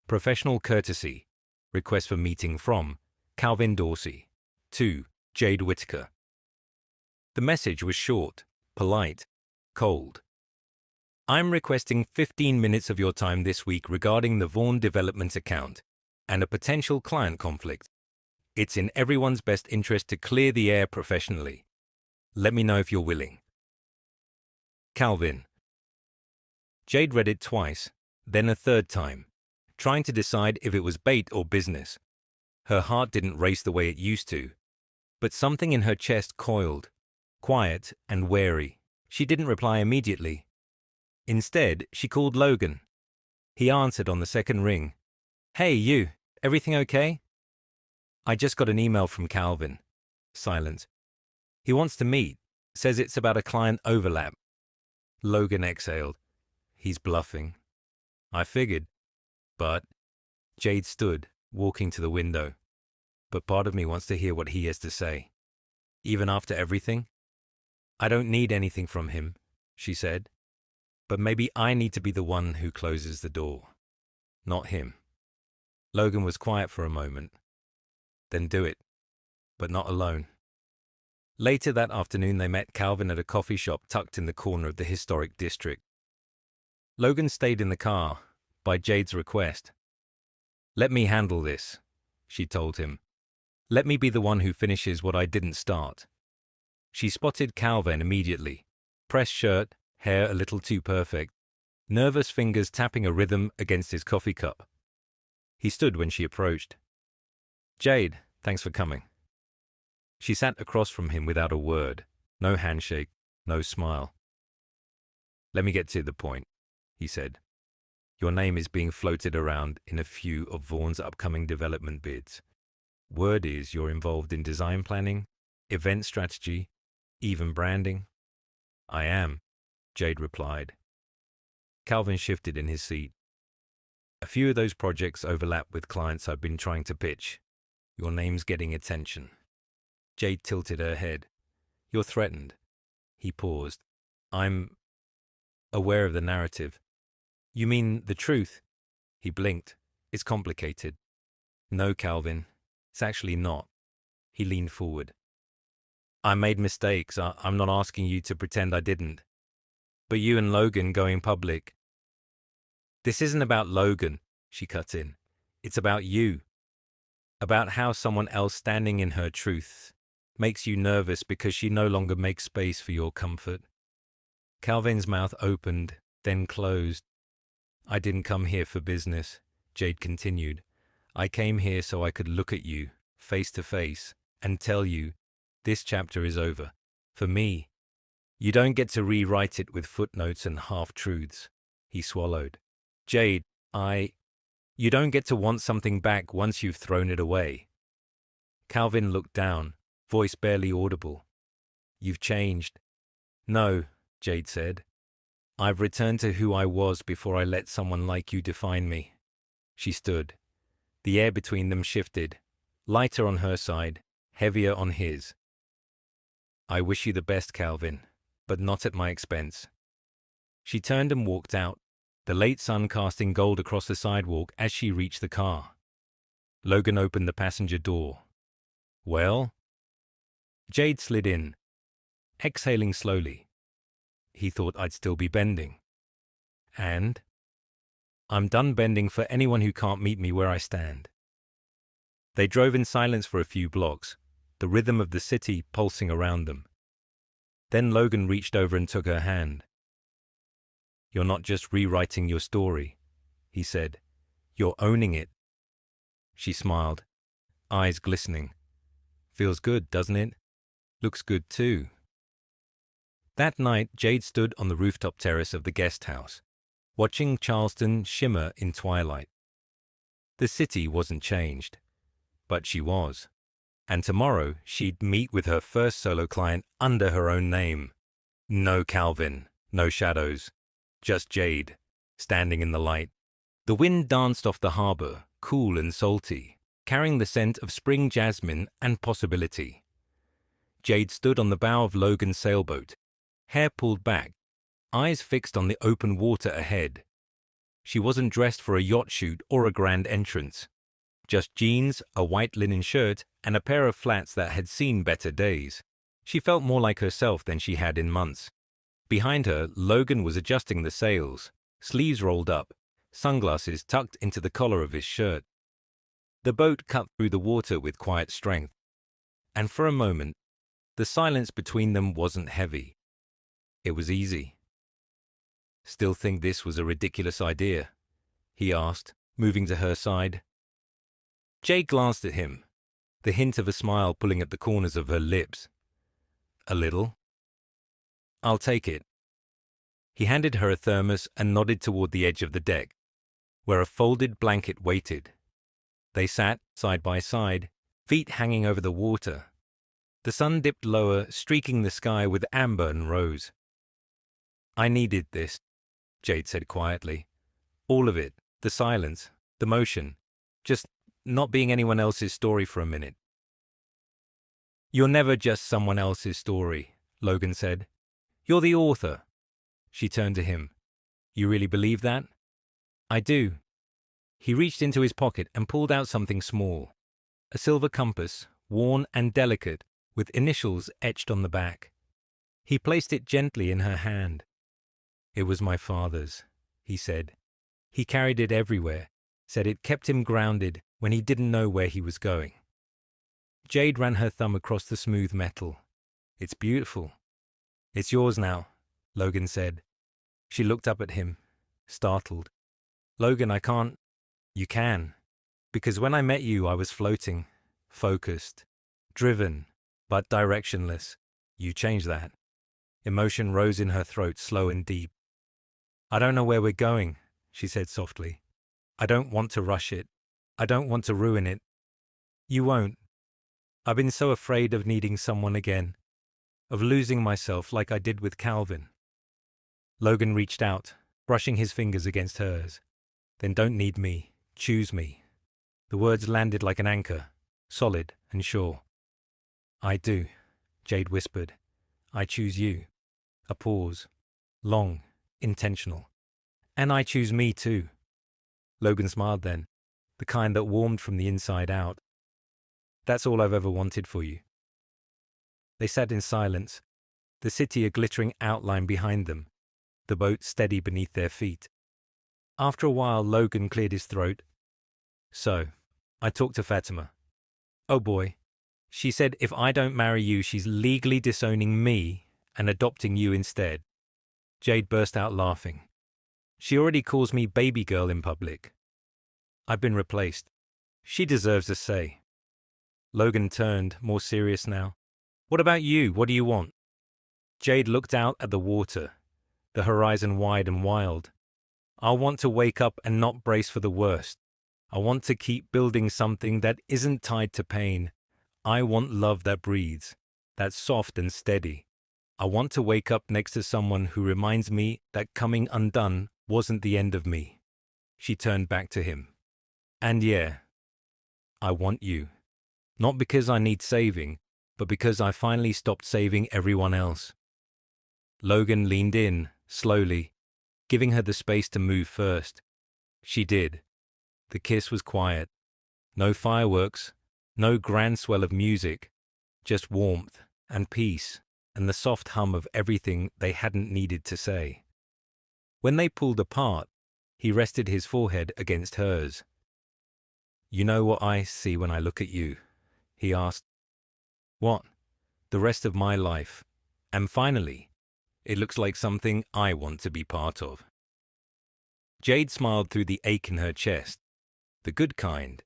Professional courtesy. Request for meeting from Calvin Dorsey. To Jade Whittaker. The message was short, polite, cold. "I'm requesting 15 minutes of your time this week regarding the Vaughn Development account, and a potential client conflict. It's in everyone's best interest to clear the air professionally. Let me know if you're willing. Calvin. Jade read it twice, then a third time, trying to decide if it was bait or business. Her heart didn't race the way it used to, but something in her chest coiled, quiet and wary. She didn't reply immediately. Instead, she called Logan. He answered on the second ring. "Hey, you, everything okay?" "I just got an email from Calvin." Silence. "He wants to meet, says it's about a client overlap." Logan exhaled. "He's bluffing." "I figured, but—" Jade stood, walking to the window. "But part of me wants to hear what he has to say. Even after everything?" "I don't need anything from him," she said. "But maybe I need to be the one who closes the door, not him." Logan was quiet for a moment. "Then do it, but not alone." Later that afternoon, they met Calvin at a coffee shop tucked in the corner of the historic district. Logan stayed in the car, by Jade's request. "Let me handle this," she told him. "Let me be the one who finishes what I didn't start." She spotted Calvin immediately. Pressed shirt, hair a little too perfect, nervous fingers tapping a rhythm against his coffee cup. He stood when she approached. "Jade, thanks for coming." She sat across from him without a word, no handshake, no smile. "Let me get to the point," he said. "Your name is being floated around in a few of Vaughn's upcoming development bids. Word is you're involved in design planning, event strategy, even branding." "I am," Jade replied. Calvin shifted in his seat. "A few of those projects overlap with clients I've been trying to pitch. Your name's getting attention." Jade tilted her head. "You're threatened." He paused. "I'm aware of the narrative." "You mean the truth?" He blinked. "It's complicated." "No, Calvin, it's actually not." He leaned forward. "I made mistakes. I'm not asking you to pretend I didn't. But you and Logan going public—" "This isn't about Logan," she cut in. "It's about you. About how someone else standing in her truth makes you nervous because she no longer makes space for your comfort." Calvin's mouth opened, then closed. "I didn't come here for business," Jade continued. "I came here so I could look at you, face to face, and tell you, this chapter is over. For me. You don't get to rewrite it with footnotes and half-truths." He swallowed. "Jade, you don't get to want something back once you've thrown it away." Calvin looked down, voice barely audible. "You've changed." "No," Jade said. "I've returned to who I was before I let someone like you define me." She stood. The air between them shifted, lighter on her side, heavier on his. "I wish you the best, Calvin, but not at my expense." She turned and walked out, the late sun casting gold across the sidewalk as she reached the car. Logan opened the passenger door. "Well?" Jade slid in, exhaling slowly. "He thought I'd still be bending." "And?" "I'm done bending for anyone who can't meet me where I stand." They drove in silence for a few blocks, the rhythm of the city pulsing around them. Then Logan reached over and took her hand. "You're not just rewriting your story," he said. "You're owning it." She smiled, eyes glistening. "Feels good, doesn't it? Looks good too." That night, Jade stood on the rooftop terrace of the guest house, watching Charleston shimmer in twilight. The city wasn't changed, but she was. And tomorrow, she'd meet with her first solo client under her own name. No Calvin, no shadows, just Jade, standing in the light. The wind danced off the harbor, cool and salty, carrying the scent of spring jasmine and possibility. Jade stood on the bow of Logan's sailboat, hair pulled back, eyes fixed on the open water ahead. She wasn't dressed for a yacht shoot or a grand entrance. Just jeans, a white linen shirt, and a pair of flats that had seen better days. She felt more like herself than she had in months. Behind her, Logan was adjusting the sails, sleeves rolled up, sunglasses tucked into the collar of his shirt. The boat cut through the water with quiet strength, and for a moment, the silence between them wasn't heavy. It was easy. "Still think this was a ridiculous idea?" he asked, moving to her side. Jade glanced at him, the hint of a smile pulling at the corners of her lips. "A little." "I'll take it." He handed her a thermos and nodded toward the edge of the deck, where a folded blanket waited. They sat side by side, feet hanging over the water. The sun dipped lower, streaking the sky with amber and rose. "I needed this," Jade said quietly. "All of it, the silence, the motion, just not being anyone else's story for a minute." "You're never just someone else's story," Logan said. "You're the author." She turned to him. "You really believe that?" "I do." He reached into his pocket and pulled out something small, a silver compass, worn and delicate, with initials etched on the back. He placed it gently in her hand. "It was my father's," he said. "He carried it everywhere, said it kept him grounded when he didn't know where he was going." Jade ran her thumb across the smooth metal. "It's beautiful." "It's yours now," Logan said. She looked up at him, startled. "Logan, I can't." "You can. Because when I met you, I was floating, focused, driven, but directionless. You changed that." Emotion rose in her throat, slow and deep. "I don't know where we're going," she said softly. "I don't want to rush it. I don't want to ruin it." "You won't. I've been so afraid of needing someone again, of losing myself like I did with Calvin." Logan reached out, brushing his fingers against hers. "Then don't need me. Choose me." The words landed like an anchor, solid and sure. "I do," Jade whispered. "I choose you." A pause. Long, intentional. "And I choose me too." Logan smiled then, the kind that warmed from the inside out. "That's all I've ever wanted for you." They sat in silence, the city a glittering outline behind them, the boat steady beneath their feet. After a while, Logan cleared his throat. "So, I talked to Fatima. Oh boy. She said if I don't marry you, she's legally disowning me and adopting you instead." Jade burst out laughing. "She already calls me baby girl in public. I've been replaced. She deserves a say." Logan turned, more serious now. "What about you? What do you want?" Jade looked out at the water, the horizon wide and wild. "I want to wake up and not brace for the worst. I want to keep building something that isn't tied to pain. I want love that breathes, that's soft and steady. I want to wake up next to someone who reminds me that coming undone wasn't the end of me." She turned back to him. "And yeah, I want you. Not because I need saving, but because I finally stopped saving everyone else." Logan leaned in, slowly, giving her the space to move first. She did. The kiss was quiet. No fireworks, no grand swell of music, just warmth and peace and the soft hum of everything they hadn't needed to say. When they pulled apart, he rested his forehead against hers. "You know what I see when I look at you?" he asked. "What?" "The rest of my life. And finally, it looks like something I want to be part of." Jade smiled through the ache in her chest. The good kind.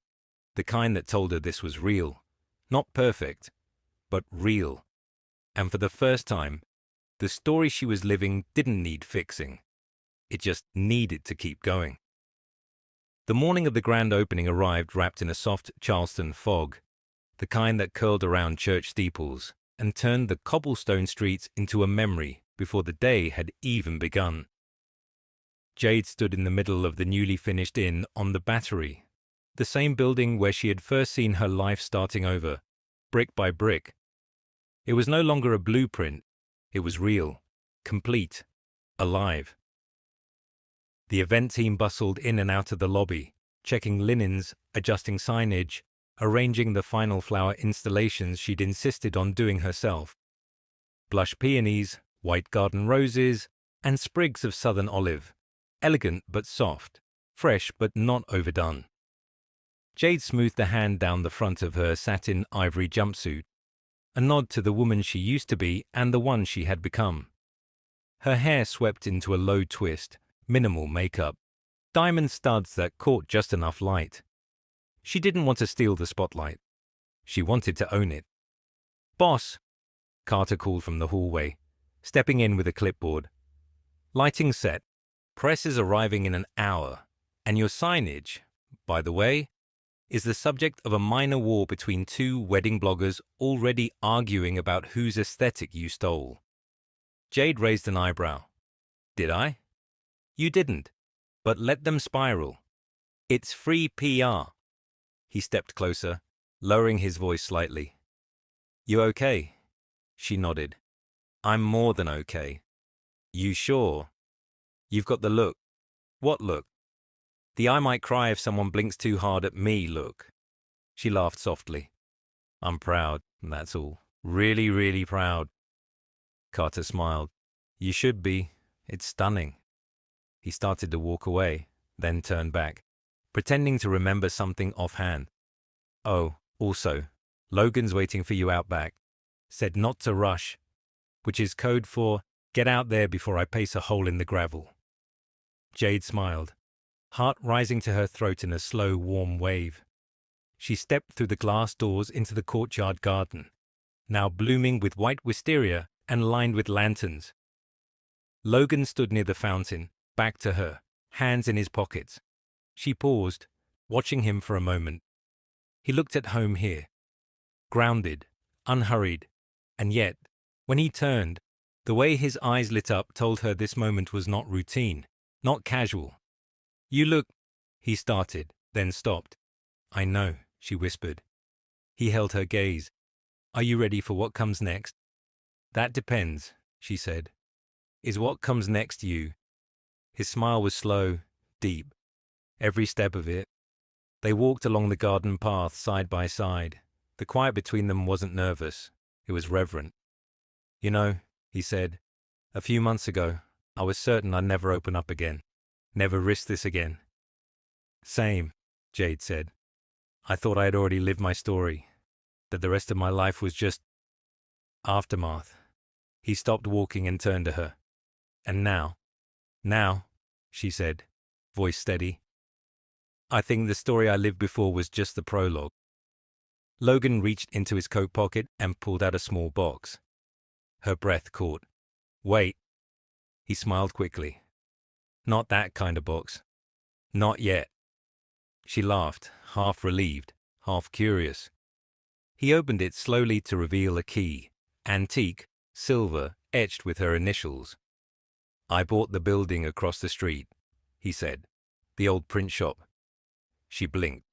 The kind that told her this was real. Not perfect, but real. And for the first time, the story she was living didn't need fixing. It just needed to keep going. The morning of the grand opening arrived wrapped in a soft Charleston fog, the kind that curled around church steeples and turned the cobblestone streets into a memory before the day had even begun. Jade stood in the middle of the newly finished inn on the Battery, the same building where she had first seen her life starting over, brick by brick. It was no longer a blueprint. It was real, complete, alive. The event team bustled in and out of the lobby, checking linens, adjusting signage, arranging the final flower installations she'd insisted on doing herself. Blush peonies, white garden roses, and sprigs of southern olive, elegant but soft, fresh but not overdone. Jade smoothed a hand down the front of her satin ivory jumpsuit, a nod to the woman she used to be and the one she had become. Her hair swept into a low twist, minimal makeup, diamond studs that caught just enough light. She didn't want to steal the spotlight. She wanted to own it. "Boss," Carter called from the hallway, stepping in with a clipboard. "Lighting set. Press is arriving in an hour. And your signage, by the way, is the subject of a minor war between two wedding bloggers already arguing about whose aesthetic you stole." Jade raised an eyebrow. "Did I?" "You didn't. But let them spiral. It's free PR." He stepped closer, lowering his voice slightly. "You okay?" She nodded. "I'm more than okay." "You sure? You've got the look." "What look?" "The I might cry if someone blinks too hard at me look." She laughed softly. "I'm proud, that's all. Really, really proud." Carter smiled. "You should be. It's stunning." He started to walk away, then turned back, pretending to remember something offhand. "Oh, also, Logan's waiting for you out back. Said not to rush," which is code for "get out there before I pace a hole in the gravel." Jade smiled, heart rising to her throat in a slow, warm wave. She stepped through the glass doors into the courtyard garden, now blooming with white wisteria and lined with lanterns. Logan stood near the fountain, back to her, hands in his pockets. She paused, watching him for a moment. He looked at home here, grounded, unhurried, and yet, when he turned, the way his eyes lit up told her this moment was not routine, not casual. "You look," he started, then stopped. "I know," she whispered. He held her gaze. "Are you ready for what comes next?" "That depends," she said. "Is what comes next you?" His smile was slow, deep, every step of it. They walked along the garden path side by side. The quiet between them wasn't nervous. It was reverent. "You know," he said, "a few months ago, I was certain I'd never open up again. Never risk this again." "Same," Jade said. "I thought I had already lived my story, that the rest of my life was just aftermath." He stopped walking and turned to her. "And now," she said, voice steady, "I think the story I lived before was just the prologue." Logan reached into his coat pocket and pulled out a small box. Her breath caught. "Wait." He smiled quickly. "Not that kind of box. Not yet." She laughed, half relieved, half curious. He opened it slowly to reveal a key, antique, silver, etched with her initials. "I bought the building across the street," he said. "The old print shop." She blinked.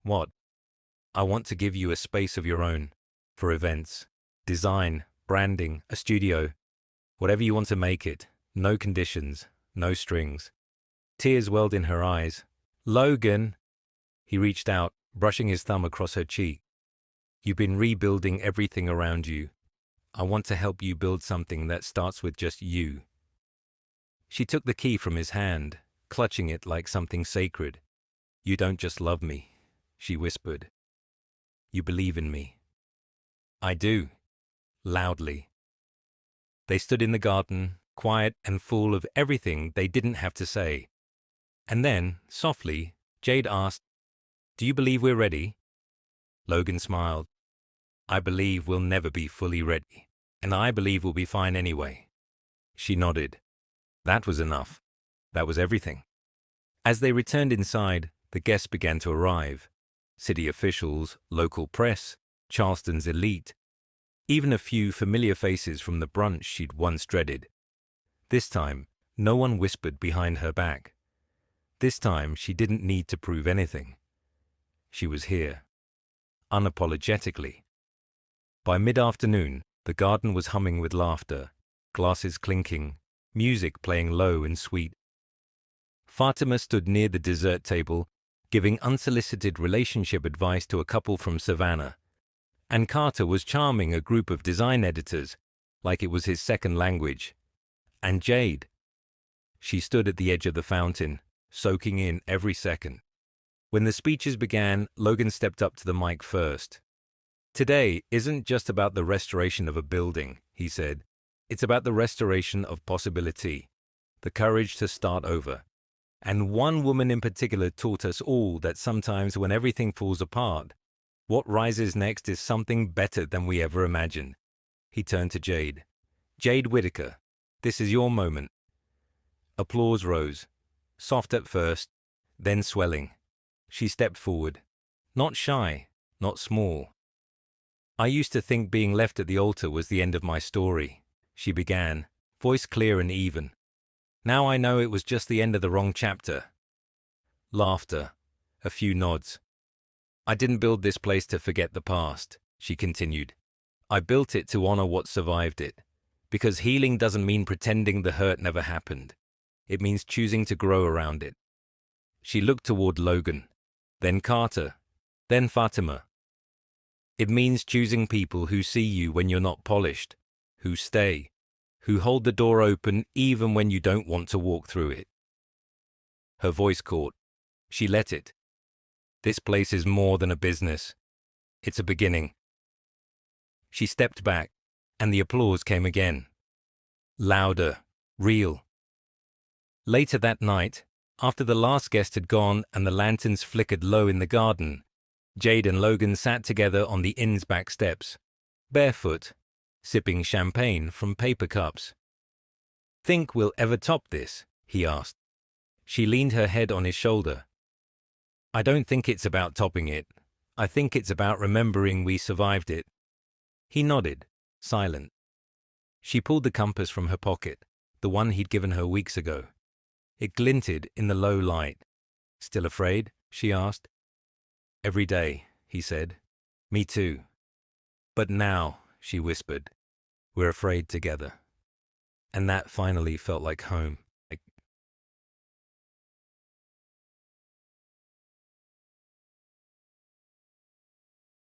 "What?" "I want to give you a space of your own. For events, design, branding, a studio. Whatever you want to make it. No conditions, no strings." Tears welled in her eyes. "Logan!" He reached out, brushing his thumb across her cheek. "You've been rebuilding everything around you. I want to help you build something that starts with just you." She took the key from his hand, clutching it like something sacred. "You don't just love me," she whispered. "You believe in me." "I do," loudly. They stood in the garden, quiet and full of everything they didn't have to say. And then, softly, Jade asked, "Do you believe we're ready?" Logan smiled. "I believe we'll never be fully ready, and I believe we'll be fine anyway." She nodded. That was enough. That was everything. As they returned inside, the guests began to arrive. City officials, local press, Charleston's elite, even a few familiar faces from the brunch she'd once dreaded. This time, no one whispered behind her back. This time, she didn't need to prove anything. She was here, unapologetically. By mid-afternoon, the garden was humming with laughter, glasses clinking, music playing low and sweet. Fatima stood near the dessert table, giving unsolicited relationship advice to a couple from Savannah, and Carter was charming a group of design editors like it was his second language. And Jade. She stood at the edge of the fountain, soaking in every second. When the speeches began, Logan stepped up to the mic first. Today isn't just about the restoration of a building, he said. It's about the restoration of possibility, the courage to start over. And one woman in particular taught us all that sometimes when everything falls apart, what rises next is something better than we ever imagined. He turned to Jade. Jade Whittaker, this is your moment. Applause rose, soft at first, then swelling. She stepped forward, not shy, not small. I used to think being left at the altar was the end of my story, she began, voice clear and even. Now I know it was just the end of the wrong chapter. Laughter, a few nods. I didn't build this place to forget the past, she continued. I built it to honor what survived it, because healing doesn't mean pretending the hurt never happened. It means choosing to grow around it. She looked toward Logan, then Carter, then Fatima. It means choosing people who see you when you're not polished, who stay, who hold the door open even when you don't want to walk through it. Her voice caught. She let it. This place is more than a business. It's a beginning. She stepped back, and the applause came again. Louder, real. Later that night, after the last guest had gone and the lanterns flickered low in the garden, Jade and Logan sat together on the inn's back steps, barefoot, sipping champagne from paper cups. Think we'll ever top this? He asked. She leaned her head on his shoulder. I don't think it's about topping it. I think it's about remembering we survived it. He nodded, silent. She pulled the compass from her pocket, the one he'd given her weeks ago. It glinted in the low light. Still afraid? She asked. Every day, he said. Me too. But now, she whispered, we're afraid together. And that finally felt like home.